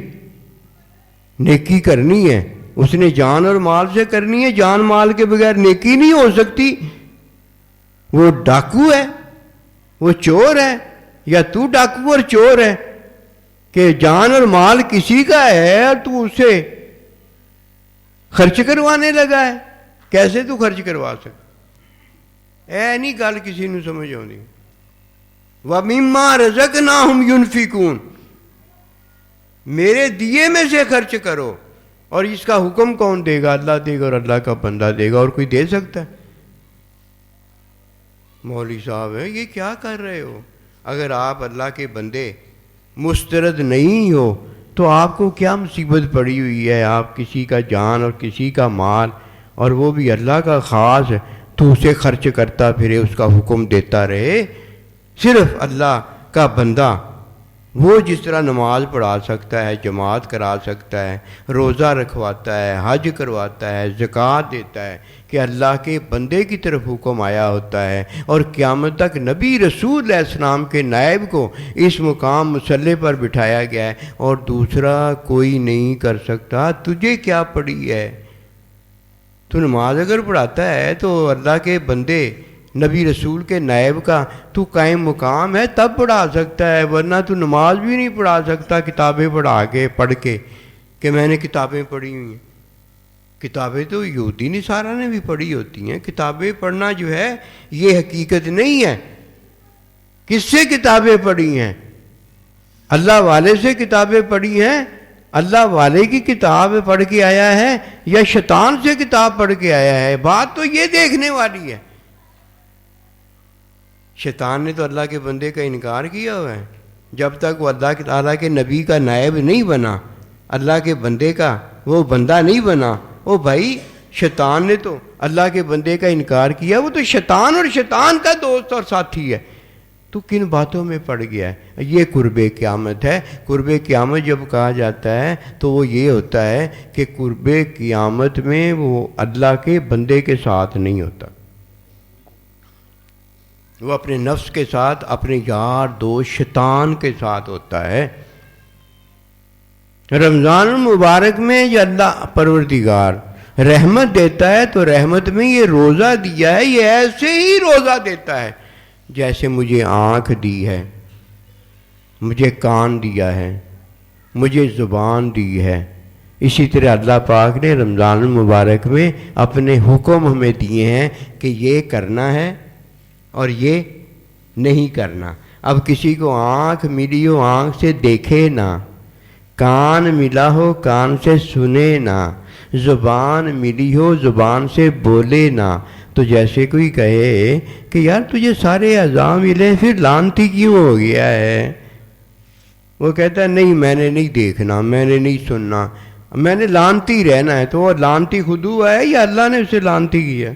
[SPEAKER 1] نیکی کرنی ہے اس نے جان اور مال سے کرنی ہے. جان مال کے بغیر نیکی نہیں ہو سکتی. وہ ڈاکو ہے، وہ چور ہے، یا تو ڈاکو اور چور ہے کہ جان اور مال کسی کا ہے اور تو اسے خرچ کروانے لگا ہے. کیسے تو خرچ کروا سکتا؟ اے نہیں گل کسی نے سمجھ آتی. وَمِمَّا رَزَقْنَاهُمْ يُنْفِقُونَ، میرے دیے میں سے خرچ کرو. اور اس کا حکم کون دے گا؟ اللہ دے گا اور اللہ کا بندہ دے گا. اور کوئی دے سکتا ہے؟ مولوی صاحب ہے یہ کیا کر رہے ہو؟ اگر آپ اللہ کے بندے مسترد نہیں ہو تو آپ کو کیا مصیبت پڑی ہوئی ہے؟ آپ کسی کا جان اور کسی کا مال، اور وہ بھی اللہ کا خاص، تو اسے خرچ کرتا پھرے، اس کا حکم دیتا رہے. صرف اللہ کا بندہ وہ جس طرح نماز پڑھا سکتا ہے، جماعت کرا سکتا ہے، روزہ رکھواتا ہے، حج کرواتا ہے، زکوٰۃ دیتا ہے، کہ اللہ کے بندے کی طرف حکم آیا ہوتا ہے، اور قیامت تک نبی رسول علیہ السلام کے نائب کو اس مقام مصلی پر بٹھایا گیا ہے، اور دوسرا کوئی نہیں کر سکتا۔ تجھے کیا پڑی ہے؟ تو نماز اگر پڑھاتا ہے تو اللہ کے بندے نبی رسول کے نائب کا تو قائم مقام ہے، تب پڑھا سکتا ہے، ورنہ تو نماز بھی نہیں پڑھا سکتا کتابیں پڑھ کے کہ میں نے کتابیں پڑھی ہوئی ہیں۔ کتابیں تو یہودی نصارہ نے بھی پڑھی ہوتی ہیں۔ کتابیں پڑھنا جو ہے یہ حقیقت نہیں ہے۔ کس سے کتابیں پڑھی ہیں؟ اللہ والے سے کتابیں پڑھی ہیں؟ اللہ والے کی کتاب پڑھ کے آیا ہے یا شیطان سے کتاب پڑھ کے آیا ہے؟ بات تو یہ دیکھنے والی ہے۔ شیطان نے تو اللہ کے بندے کا انکار کیا ہوا ہے۔ جب تک وہ اللہ تعالیٰ کے نبی کا نائب نہیں بنا، اللہ کے بندے کا وہ بندہ نہیں بنا، او بھائی شیطان نے تو اللہ کے بندے کا انکار کیا، وہ تو شیطان اور شیطان کا دوست اور ساتھی ہے۔ تو کن باتوں میں پڑ گیا ہے؟ یہ قرب قیامت ہے۔ قرب قیامت جب کہا جاتا ہے تو وہ یہ ہوتا ہے کہ قرب قیامت میں وہ اللہ کے بندے کے ساتھ نہیں ہوتا، وہ اپنے نفس کے ساتھ، اپنے یار دوست شیطان کے ساتھ ہوتا ہے۔ رمضان المبارک میں جو اللہ پروردگار رحمت دیتا ہے تو رحمت میں یہ روزہ دیا ہے، یہ ایسے ہی روزہ دیتا ہے جیسے مجھے آنکھ دی ہے، مجھے کان دیا ہے، مجھے زبان دی ہے۔ اسی طرح اللہ پاک نے رمضان المبارک میں اپنے حکم ہمیں دیے ہیں کہ یہ کرنا ہے اور یہ نہیں کرنا۔ اب کسی کو آنکھ ملی ہو آنکھ سے دیکھے نہ، کان ملا ہو کان سے سنے نہ، زبان ملی ہو زبان سے بولے نہ۔ تو جیسے کوئی کہے کہ یار تجھے سارے اعضاء ملے پھر لعنتی کیوں ہو گیا ہے؟ وہ کہتا ہے نہیں میں نے نہیں دیکھنا، میں نے نہیں سننا، میں نے لعنتی رہنا ہے۔ تو وہ لعنتی خود ہوا ہے یا اللہ نے اسے لعنتی کیا؟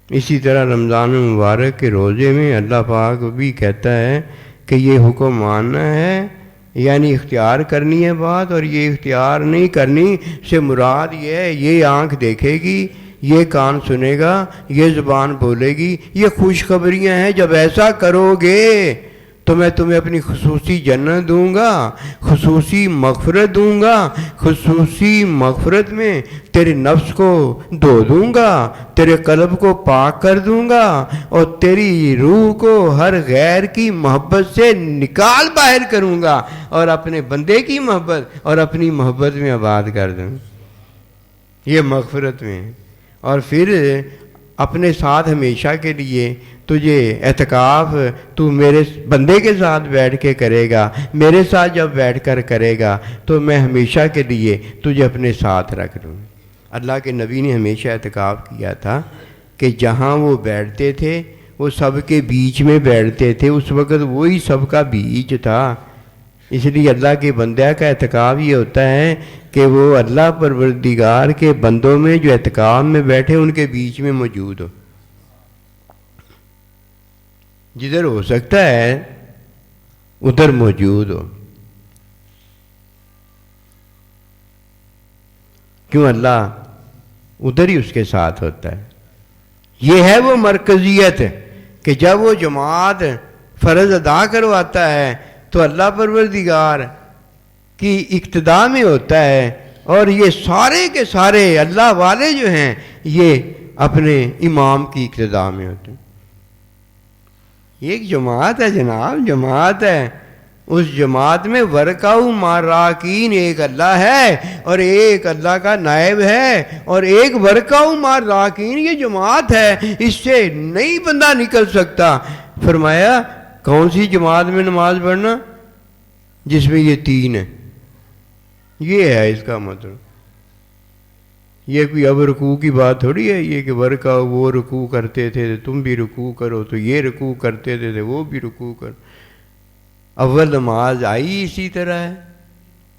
[SPEAKER 1] اسی طرح رمضان مبارک کے روزے میں اللہ پاک بھی کہتا ہے کہ یہ حکم ماننا ہے، یعنی اختیار کرنی ہے بات، اور یہ اختیار نہیں کرنی سے مراد یہ ہے یہ آنکھ دیکھے گی، یہ کان سنے گا، یہ زبان بولے گی، یہ خوشخبریاں ہیں۔ جب ایسا کرو گے تو میں تمہیں اپنی خصوصی جنت دوں گا، خصوصی مغفرت دوں گا، خصوصی مغفرت میں تیرے نفس کو دھو دوں گا، تیرے قلب کو پاک کر دوں گا، اور تیری روح کو ہر غیر کی محبت سے نکال باہر کروں گا، اور اپنے بندے کی محبت اور اپنی محبت میں آباد کر دوں۔ یہ مغفرت میں۔ اور پھر اپنے ساتھ ہمیشہ کے لیے تجھے اعتکاف تو میرے بندے کے ساتھ بیٹھ کے کرے گا، میرے ساتھ جب بیٹھ کر کرے گا تو میں ہمیشہ کے لیے تجھے اپنے ساتھ رکھ لوں۔ اللہ کے نبی نے ہمیشہ اعتکاف کیا تھا کہ جہاں وہ بیٹھتے تھے وہ سب کے بیچ میں بیٹھتے تھے، اس وقت وہی سب کا بیچ تھا۔ اس لیے اللہ کے بندہ کا اعتکاف یہ ہوتا ہے کہ وہ اللہ پروردگار کے بندوں میں جو اعتکاف میں بیٹھے ان کے بیچ میں موجود ہو، جدھر ہو سکتا ہے ادھر موجود ہو۔ کیوں؟ اللہ ادھر ہی اس کے ساتھ ہوتا ہے۔ یہ ہے وہ مرکزیت کہ جب وہ جماعت فرض ادا کرواتا ہے تو اللہ پروردگار کی اقتداء میں ہوتا ہے، اور یہ سارے کے سارے اللہ والے جو ہیں یہ اپنے امام کی اقتداء میں ہوتے ہیں۔ یہ ایک جماعت ہے جناب، جماعت ہے۔ اس جماعت میں ورکعوا مع الراکعین ایک اللہ ہے اور ایک اللہ کا نائب ہے، اور ایک ورکعوا مع الراکعین یہ جماعت ہے، اس سے نہیں بندہ نکل سکتا۔ فرمایا کون سی جماعت میں نماز پڑھنا؟ جس میں یہ تین ہے۔ یہ ہے اس کا مطلب۔ یہ کوئی اب رکوع کی بات تھوڑی ہے یہ کہ ورکع وہ رکوع کرتے تھے تم بھی رکوع کرو، تو یہ رکوع کرتے تھے وہ بھی رکوع کرو۔ اول نماز آئی اسی طرح ہے،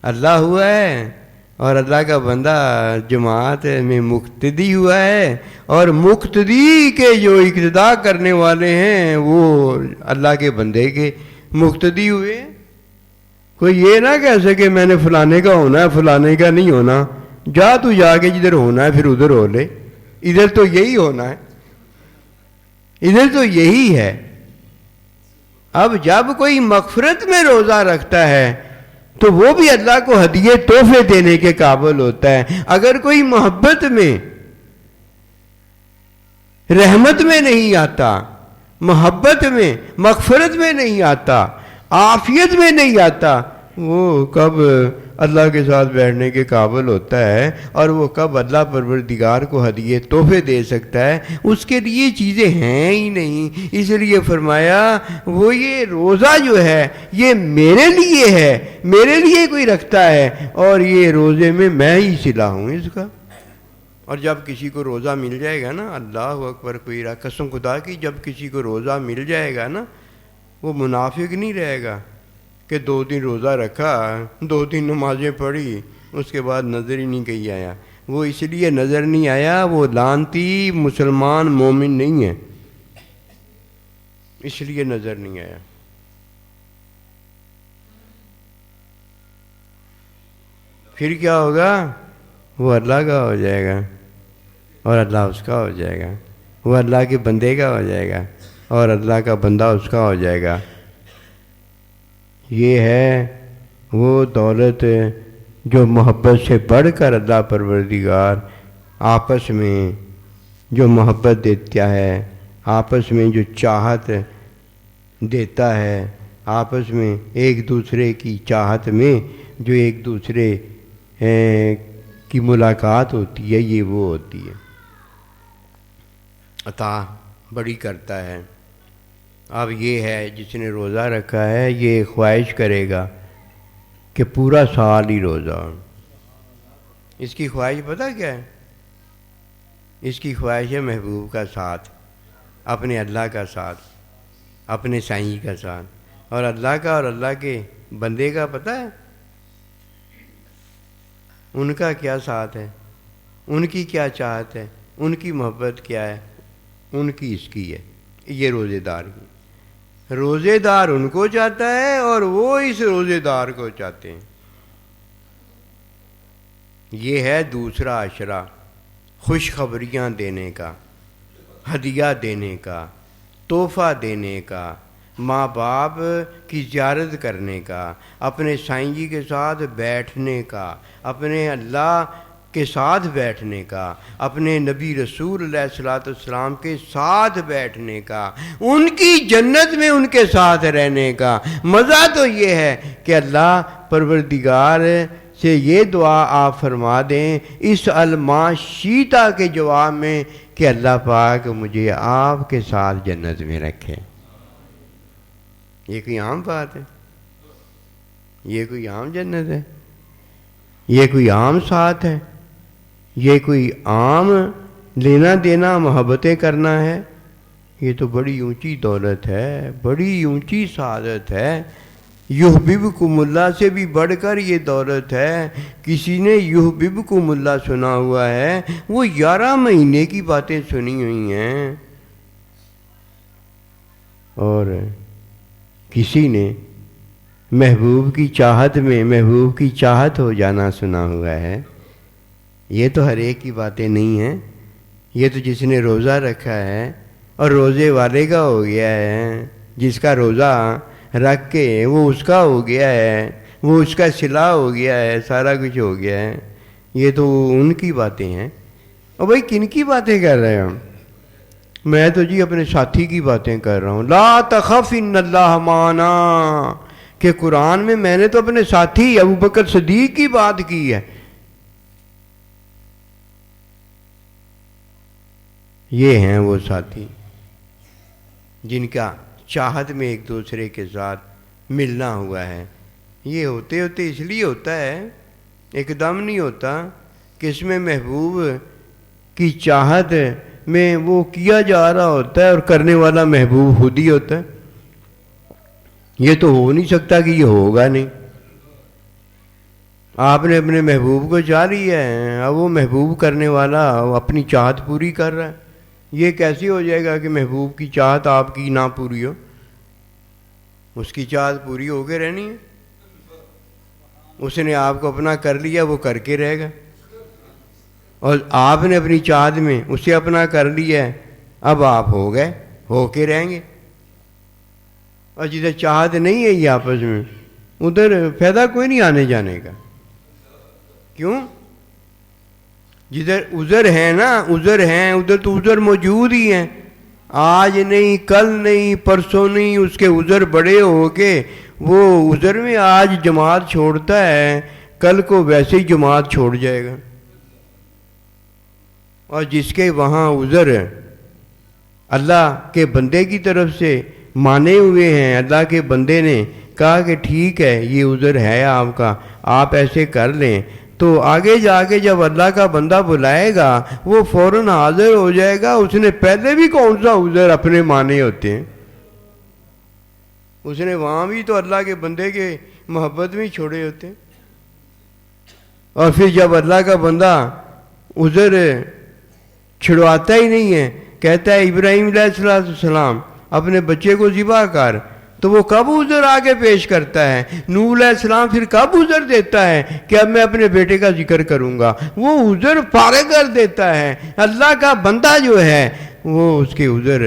[SPEAKER 1] اللہ ہوا ہے اور اللہ کا بندہ جماعت میں مقتدی ہوا ہے، اور مقتدی کے جو اقتداء کرنے والے ہیں وہ اللہ کے بندے کے مقتدی ہوئے. کوئی یہ نہ کہہ سکے میں نے فلانے کا ہونا ہے فلانے کا نہیں ہونا. جا تو جا کے جدھر ہونا ہے پھر ادھر ہو لے. ادھر تو یہی ہونا ہے, ادھر تو یہی ہے. اب جب کوئی مغفرت میں روزہ رکھتا ہے تو وہ بھی اللہ کو ہدیے تحفے دینے کے قابل ہوتا ہے. اگر کوئی محبت میں رحمت میں نہیں آتا, محبت میں مغفرت میں نہیں آتا, عافیت میں نہیں آتا, وہ کب اللہ کے ساتھ بیٹھنے کے قابل ہوتا ہے اور وہ کب اللہ پروردگار کو ہدیے تحفے دے سکتا ہے؟ اس کے لیے چیزیں ہیں ہی نہیں. اس لیے فرمایا وہ یہ روزہ جو ہے یہ میرے لیے ہے, میرے لیے کوئی رکھتا ہے اور یہ روزے میں میں ہی صلہ ہوں اس کا. اور جب کسی کو روزہ مل جائے گا نا, اللہ اکبر, کوئی قسم خدا کی, جب کسی کو روزہ مل جائے گا نا وہ منافق نہیں رہے گا کہ 2 دن روزہ رکھا 2 دن نمازیں پڑھی اس کے بعد نظر ہی نہیں کہیں آیا. وہ اس لیے نظر نہیں آیا وہ لعنتی مسلمان مومن نہیں ہے, اس لیے نظر نہیں آیا. پھر کیا ہوگا؟ وہ اللہ کا ہو جائے گا اور اللہ اس کا ہو جائے گا. وہ اللہ کے بندے کا ہو جائے گا اور اللہ کا بندہ اس کا ہو جائے گا. یہ ہے وہ دولت جو محبت سے بڑھ کر اللہ پروردگار آپس میں جو محبت دیتا ہے, آپس میں جو چاہت دیتا ہے, آپس میں ایک دوسرے کی چاہت میں جو ایک دوسرے کی ملاقات ہوتی ہے, یہ وہ ہوتی ہے. عطا بڑی کرتا ہے. اب یہ ہے جس نے روزہ رکھا ہے یہ خواہش کرے گا کہ پورا سال ہی روزہ. اس کی خواہش پتہ کیا ہے؟ اس کی خواہش ہے محبوب کا ساتھ, اپنے اللہ کا ساتھ, اپنے سائیں کا ساتھ. اور اللہ کا اور اللہ کے بندے کا پتہ ہے ان کا کیا ساتھ ہے, ان کی کیا چاہت ہے, ان کی محبت کیا ہے, ان کی اس کی ہے. یہ روزے دار کی, روزے دار ان کو چاہتا ہے اور وہ اس روزے دار کو چاہتے ہیں. یہ ہے دوسرا عشرہ, خوشخبریاں دینے کا, ہدیہ دینے کا, تحفہ دینے کا, ماں باپ کی زیارت کرنے کا, اپنے سائیں جی کے ساتھ بیٹھنے کا, اپنے اللہ کے ساتھ بیٹھنے کا, اپنے نبی رسول علیہ الصلوۃ والسلام کے ساتھ بیٹھنے کا, ان کی جنت میں ان کے ساتھ رہنے کا. مزہ تو یہ ہے کہ اللہ پروردگار سے یہ دعا آپ فرما دیں اس الماشیتا کے جواب میں کہ اللہ پاک مجھے آپ کے ساتھ جنت میں رکھے. یہ کوئی عام بات ہے؟ یہ کوئی عام جنت ہے؟ یہ کوئی عام ساتھ ہے؟ یہ کوئی عام لینا دینا محبتیں کرنا ہے؟ یہ تو بڑی اونچی دولت ہے, بڑی اونچی سعادت ہے. یحببکم اللہ سے بھی بڑھ کر یہ دولت ہے. کسی نے یحببکم اللہ سنا ہوا ہے, وہ 11 مہینے کی باتیں سنی ہوئی ہیں. اور کسی نے محبوب کی چاہت میں محبوب کی چاہت ہو جانا سنا ہوا ہے. یہ تو ہر ایک کی باتیں نہیں ہیں. یہ تو جس نے روزہ رکھا ہے اور روزے والے کا ہو گیا ہے, جس کا روزہ رکھ کے وہ اس کا ہو گیا ہے, وہ اس کا صلہ ہو گیا ہے, سارا کچھ ہو گیا ہے. یہ تو ان کی باتیں ہیں. اور بھائی کن کی باتیں کر رہے ہیں ہم؟ میں تو جی اپنے ساتھی کی باتیں کر رہا ہوں. لا تخف ان اللہ معنا, کہ قرآن میں نے تو اپنے ساتھی ابوبکر صدیق کی بات کی ہے. یہ ہیں وہ ساتھی جن کا چاہت میں ایک دوسرے کے ساتھ ملنا ہوا ہے. یہ ہوتے ہوتے اس لیے ہوتا ہے, ایک دم نہیں ہوتا کہ اس میں محبوب کی چاہت میں وہ کیا جا رہا ہوتا ہے اور کرنے والا محبوب خود ہی ہوتا ہے. یہ تو ہو نہیں سکتا کہ یہ ہوگا نہیں. آپ نے اپنے محبوب کو چاہ لیا ہے, اب وہ محبوب کرنے والا اپنی چاہت پوری کر رہا ہے. یہ کیسے ہو جائے گا کہ محبوب کی چاہت آپ کی نہ پوری ہو؟ اس کی چاہت پوری ہو کے رہنی ہے. اس نے آپ کو اپنا کر لیا، وہ کر کے رہے گا. اور آپ نے اپنی چاہت میں اسے اپنا کر لیا ہے، اب آپ ہو گئے، ہو کے رہیں گے. اور جدھر چاہت نہیں ہے یہ آپس میں، ادھر فائدہ کوئی نہیں آنے جانے کا. کیوں؟ جدھر عذر ہے نا، عذر ہیں، ادھر تو عذر موجود ہی ہیں. آج نہیں، کل نہیں، پرسوں نہیں، اس کے عذر بڑے ہو کے وہ عذر میں آج جماعت چھوڑتا ہے، کل کو ویسے ہی جماعت چھوڑ جائے گا. اور جس کے وہاں عذر اللہ کے بندے کی طرف سے مانے ہوئے ہیں، اللہ کے بندے نے کہا کہ ٹھیک ہے یہ عذر ہے آپ کا، آپ ایسے کر لیں، تو آگے جا کے جب اللہ کا بندہ بلائے گا وہ فوراً حاضر ہو جائے گا. اس نے پہلے بھی کون سا عذر اپنے مانے ہوتے ہیں، اس نے وہاں بھی تو اللہ کے بندے کے محبت میں چھوڑے ہوتے ہیں. اور پھر جب اللہ کا بندہ عذر چھڑواتا ہی نہیں ہے، کہتا ہے ابراہیم علیہ السلام اپنے بچے کو ذبح کر، تو وہ کب عذر آگے پیش کرتا ہے؟ نوح علیہ السلام پھر کب عذر دیتا ہے کہ اب میں اپنے بیٹے کا ذکر کروں گا؟ وہ عذر فارغ کر دیتا ہے. اللہ کا بندہ جو ہے وہ اس کے عذر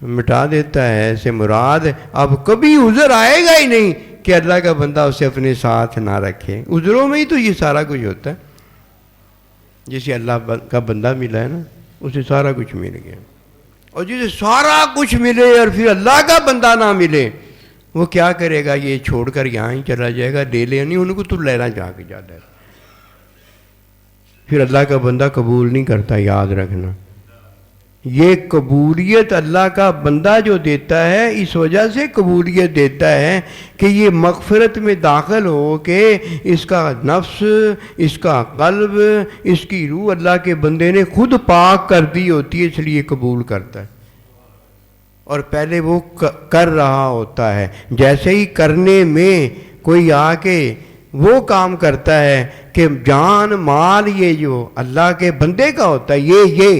[SPEAKER 1] مٹا دیتا ہے. ایسے مراد اب کبھی عذر آئے گا ہی نہیں کہ اللہ کا بندہ اسے اپنے ساتھ نہ رکھے. عذروں میں ہی تو یہ سارا کچھ ہوتا ہے. جسے اللہ کا بندہ ملا ہے نا، اسے سارا کچھ مل گیا. اور جسے سارا کچھ ملے اور پھر اللہ کا بندہ نہ ملے، وہ کیا کرے گا؟ یہ چھوڑ کر یہاں ہی چلا جائے گا. لے لے نہیں ان کو تو لینا جا کے جاتا ہے. پھر اللہ کا بندہ قبول نہیں کرتا. یاد رکھنا، یہ قبولیت اللہ کا بندہ جو دیتا ہے اس وجہ سے قبولیت دیتا ہے کہ یہ مغفرت میں داخل ہو کے اس کا نفس، اس کا قلب، اس کی روح اللہ کے بندے نے خود پاک کر دی ہوتی ہے، اس لیے قبول کرتا ہے. اور پہلے وہ کر رہا ہوتا ہے. جیسے ہی کرنے میں کوئی آ کے وہ کام کرتا ہے کہ جان مال یہ جو اللہ کے بندے کا ہوتا ہے، یہ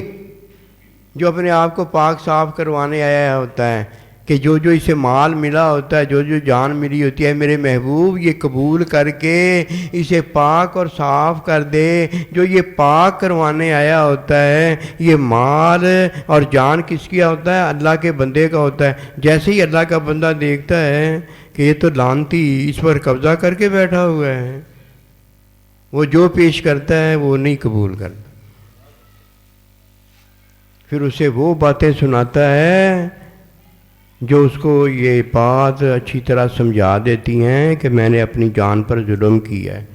[SPEAKER 1] جو اپنے آپ کو پاک صاف کروانے آیا ہوتا ہے کہ جو اسے مال ملا ہوتا ہے، جو جان ملی ہوتی ہے، میرے محبوب یہ قبول کر کے اسے پاک اور صاف کر دے. جو یہ پاک کروانے آیا ہوتا ہے، یہ مال اور جان کس کیا ہوتا ہے؟ اللہ کے بندے کا ہوتا ہے. جیسے ہی اللہ کا بندہ دیکھتا ہے کہ یہ تو لعنتی اس پر قبضہ کر کے بیٹھا ہوا ہے، وہ جو پیش کرتا ہے وہ نہیں قبول کرتا. پھر اسے وہ باتیں سناتا ہے جو اس کو یہ بات اچھی طرح سمجھا دیتی ہیں کہ میں نے اپنی جان پر ظلم کیا ہے.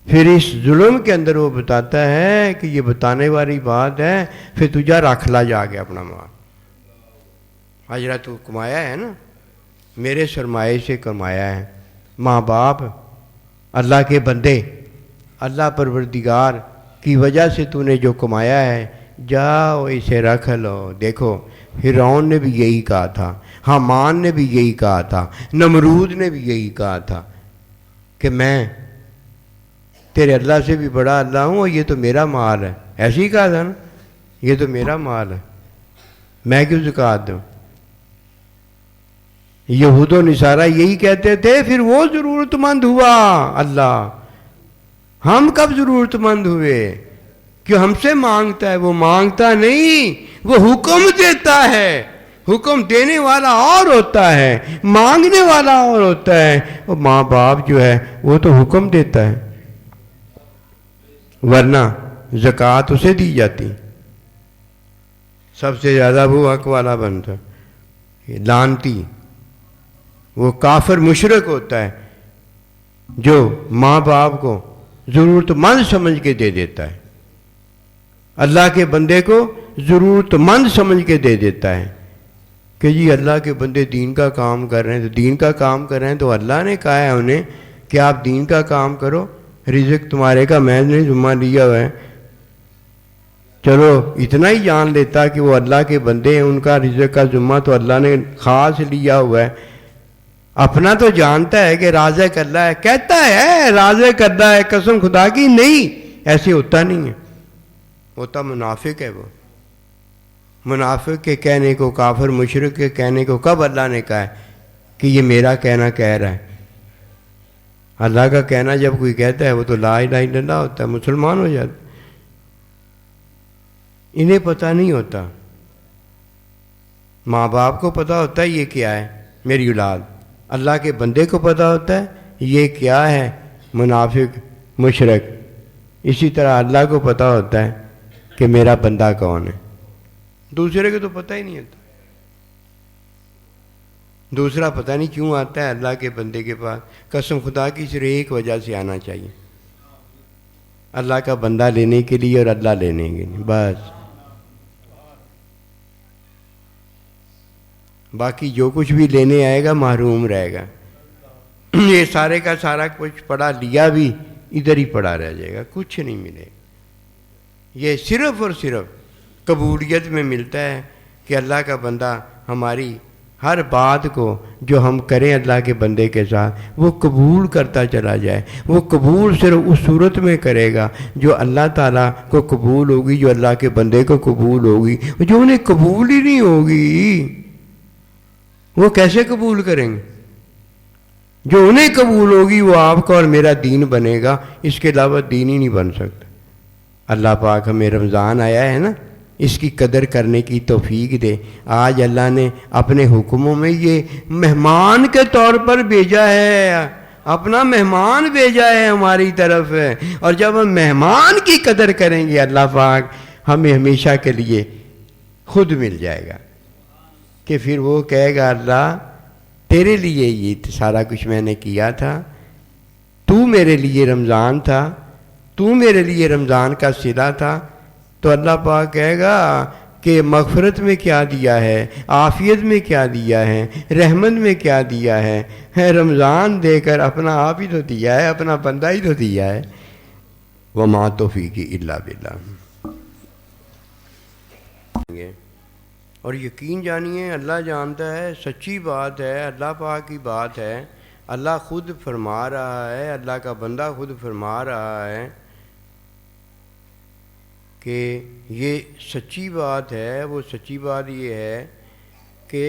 [SPEAKER 1] پھر اس ظلم کے اندر وہ بتاتا ہے کہ یہ بتانے والی بات ہے، پھر تجھا رکھ لا جا کے اپنا مال. حجرہ تو کمایا ہے نا، میرے سرمایے سے کمایا ہے. ماں باپ، اللہ کے بندے، اللہ پروردگار کی وجہ سے تو نے جو کمایا ہے، جاؤ اسے رکھ لو. دیکھو فرعون نے بھی یہی کہا تھا، حامان نے بھی یہی کہا تھا، نمرود نے بھی یہی کہا تھا کہ میں تیرے اللہ سے بھی بڑا اللہ ہوں اور یہ تو میرا مال ہے. ایسے ہی کہا تھا نا، یہ تو میرا مال ہے، میں کیوں زکوٰۃ دوں؟ یہود و نصارہ یہی کہتے تھے. پھر وہ ضرورت مند ہوا اللہ. ہم کب ضرورت مند ہوئے کہ ہم سے مانگتا ہے؟ وہ مانگتا نہیں، وہ حکم دیتا ہے. حکم دینے والا اور ہوتا ہے، مانگنے والا اور ہوتا ہے. اور ماں باپ جو ہے وہ تو حکم دیتا ہے، ورنہ زکوٰۃ اسے دی جاتی. سب سے زیادہ وہ حق والا بنتا، لعنتی وہ کافر مشرک ہوتا ہے جو ماں باپ کو ضرورت مند سمجھ کے دے دیتا ہے. اللہ کے بندے کو ضرورت مند سمجھ کے دے دیتا ہے کہ جی اللہ کے بندے دین کا کام کر رہے ہیں، تو دین کا کام کر رہے ہیں تو اللہ نے کہا ہے انہیں کہ آپ دین کا کام کرو، رزق تمہارے کا میں نے ذمہ لیا ہوا ہے. چلو اتنا ہی جان لیتا کہ وہ اللہ کے بندے ہیں، ان کا رزق کا ذمہ تو اللہ نے خاص لیا ہوا ہے. اپنا تو جانتا ہے کہ رازق اللہ ہے، کہتا ہے رازق اللہ ہے، قسم خدا کی نہیں، ایسے ہوتا نہیں ہے، ہوتا منافق ہے. وہ منافق کے کہنے کو، کافر مشرک کے کہنے کو کب اللہ نے کہا ہے کہ یہ میرا کہنا کہہ رہا ہے؟ اللہ کا کہنا جب کوئی کہتا ہے وہ تو لا الہ الا اللہ ہوتا ہے، مسلمان ہو جاتا ہے۔ انہیں پتہ نہیں ہوتا، ماں باپ کو پتہ ہوتا ہے یہ کیا ہے میری اولاد، اللہ کے بندے کو پتہ ہوتا ہے یہ کیا ہے منافق مشرک، اسی طرح اللہ کو پتہ ہوتا ہے کہ میرا بندہ کون ہے، دوسرے کو تو پتہ ہی نہیں ہوتا۔ دوسرا پتہ نہیں کیوں آتا ہے اللہ کے بندے کے پاس، قسم خدا کی صرف ایک وجہ سے آنا چاہیے، اللہ کا بندہ لینے کے لیے اور اللہ لینے کے لیے، بس۔ باقی جو کچھ بھی لینے آئے گا محروم رہے گا، یہ سارے کا سارا کچھ پڑھا لیا بھی ادھر ہی پڑا رہ جائے گا، کچھ نہیں ملے گا۔ یہ صرف اور صرف قبولیت میں ملتا ہے کہ اللہ کا بندہ ہماری ہر بات کو جو ہم کریں اللہ کے بندے کے ساتھ وہ قبول کرتا چلا جائے۔ وہ قبول صرف اس صورت میں کرے گا جو اللہ تعالیٰ کو قبول ہوگی، جو اللہ کے بندے کو قبول ہوگی۔ جو انہیں قبول ہی نہیں ہوگی وہ کیسے قبول کریں گے؟ جو انہیں قبول ہوگی وہ آپ کا اور میرا دین بنے گا، اس کے علاوہ دین ہی نہیں بن سکتا۔ اللہ پاک ہمیں رمضان آیا ہے نا، اس کی قدر کرنے کی توفیق دے۔ آج اللہ نے اپنے حکموں میں یہ مہمان کے طور پر بھیجا ہے، اپنا مہمان بھیجا ہے ہماری طرف، اور جب ہم مہمان کی قدر کریں گے اللہ پاک ہمیں ہمیشہ کے لیے خود مل جائے گا، کہ پھر وہ کہے گا اللہ تیرے لیے یہ سارا کچھ میں نے کیا تھا، تو میرے لیے رمضان تھا، تو میرے لیے رمضان کا صلہ تھا۔ تو اللہ پاک کہے گا کہ مغفرت میں کیا دیا ہے، عافیت میں کیا دیا ہے، رحمت میں کیا دیا ہے رمضان دے کر اپنا آپ ہی تو دیا ہے، اپنا بندہ ہی تو دیا ہے۔ وما توفیقی الا باللہ۔ اور یقین جانیے اللہ جانتا ہے، سچی بات ہے، اللہ پاک کی بات ہے، اللہ خود فرما رہا ہے، اللہ کا بندہ خود فرما رہا ہے کہ یہ سچی بات ہے۔ وہ سچی بات یہ ہے کہ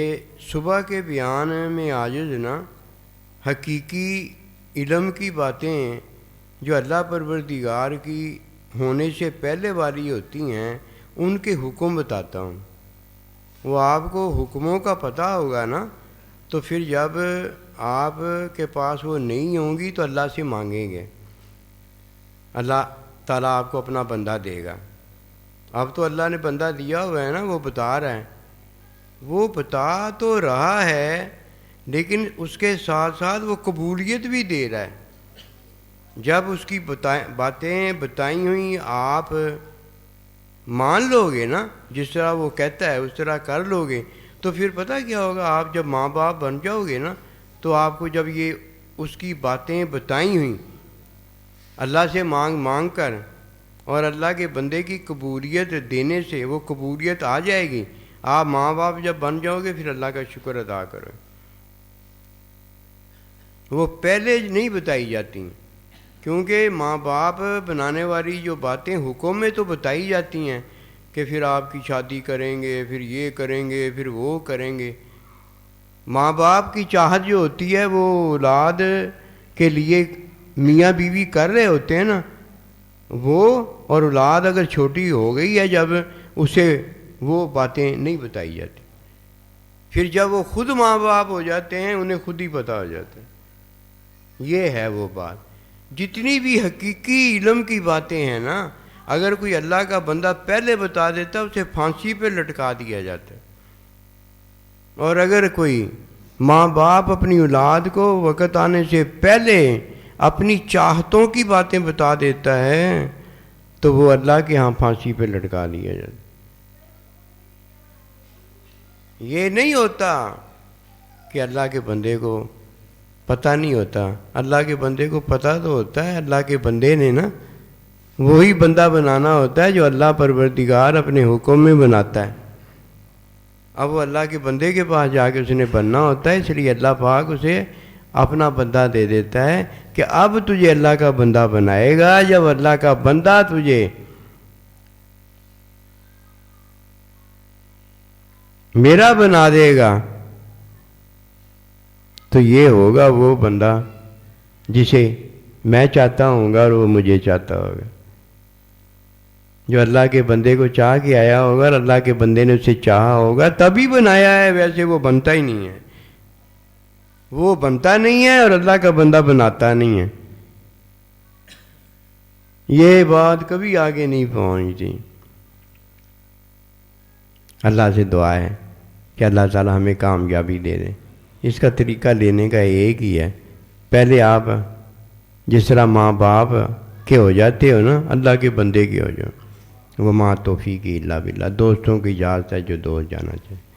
[SPEAKER 1] صبح کے بیان میں عاجز نا حقیقی علم کی باتیں جو اللہ پروردگار کی ہونے سے پہلے والی ہوتی ہیں ان کے حکم بتاتا ہوں۔ وہ آپ کو حکموں کا پتہ ہوگا نا، تو پھر جب آپ کے پاس وہ نہیں ہوں گی تو اللہ سے مانگیں گے، اللہ تعالیٰ آپ کو اپنا بندہ دے گا۔ اب تو اللہ نے بندہ دیا ہوا ہے نا، وہ بتا رہا ہے، وہ بتا تو رہا ہے لیکن اس کے ساتھ ساتھ وہ قبولیت بھی دے رہا ہے۔ جب اس کی باتیں بتائی ہوئی آپ مان لو گے نا، جس طرح وہ کہتا ہے اس طرح کر لو گے، تو پھر پتہ کیا ہوگا، آپ جب ماں باپ بن جاؤ گے نا تو آپ کو جب یہ اس کی باتیں بتائی ہوئیں اللہ سے مانگ کر اور اللہ کے بندے کی قبولیت دینے سے وہ قبولیت آ جائے گی، آپ ماں باپ جب بن جاؤ گے پھر اللہ کا شکر ادا کرو۔ وہ پہلے نہیں بتائی جاتی کیونکہ ماں باپ بنانے والی جو باتیں حکم میں تو بتائی جاتی ہیں کہ پھر آپ کی شادی کریں گے، پھر یہ کریں گے، پھر وہ کریں گے۔ ماں باپ کی چاہت جو ہوتی ہے وہ اولاد کے لیے میاں بیوی کر رہے ہوتے ہیں نا وہ، اور اولاد اگر چھوٹی ہو گئی ہے جب اسے وہ باتیں نہیں بتائی جاتی، پھر جب وہ خود ماں باپ ہو جاتے ہیں انہیں خود ہی پتہ ہو جاتا ہے۔ یہ ہے وہ بات، جتنی بھی حقیقی علم کی باتیں ہیں نا، اگر کوئی اللہ کا بندہ پہلے بتا دیتا اسے پھانسی پہ لٹکا دیا جاتا ہے، اور اگر کوئی ماں باپ اپنی اولاد کو وقت آنے سے پہلے اپنی چاہتوں کی باتیں بتا دیتا ہے تو وہ اللہ کے ہاں پھانسی پہ لٹکا دیا جاتا ہے۔ یہ نہیں ہوتا کہ اللہ کے بندے کو پتہ نہیں ہوتا، اللہ کے بندے کو پتہ تو ہوتا ہے، اللہ کے بندے نے نا وہی بندہ بنانا ہوتا ہے جو اللہ پروردگار اپنے حکم میں بناتا ہے۔ اب وہ اللہ کے بندے کے پاس جا کے اس نے بننا ہوتا ہے، اس لیے اللہ پاک اسے اپنا بندہ دے دیتا ہے کہ اب تجھے اللہ کا بندہ بنائے گا جب اللہ کا بندہ تجھے میرا بنا دے گا تو یہ ہوگا وہ بندہ جسے میں چاہتا ہوں گا اور وہ مجھے چاہتا ہوگا. جو اللہ کے بندے کو چاہ کے آیا ہوگا اور اللہ کے بندے نے اسے چاہا ہوگا تبھی بنایا ہے، ویسے وہ بنتا ہی نہیں ہے. وہ بنتا نہیں ہے اور اللہ کا بندہ بناتا نہیں ہے. یہ بات کبھی آگے نہیں پہنچتی. اللہ سے دعا ہے کہ اللہ تعالی ہمیں کامیابی دے دے. اس کا طریقہ لینے کا ایک ہی ہے. پہلے آپ جس طرح ماں باپ کے ہو جاتے ہو نا، اللہ کے بندے کے ہو جاؤ. وہ ماں توفیق الا باللہ. دوستوں کی اجازت ہے جو دوست جانا چاہے.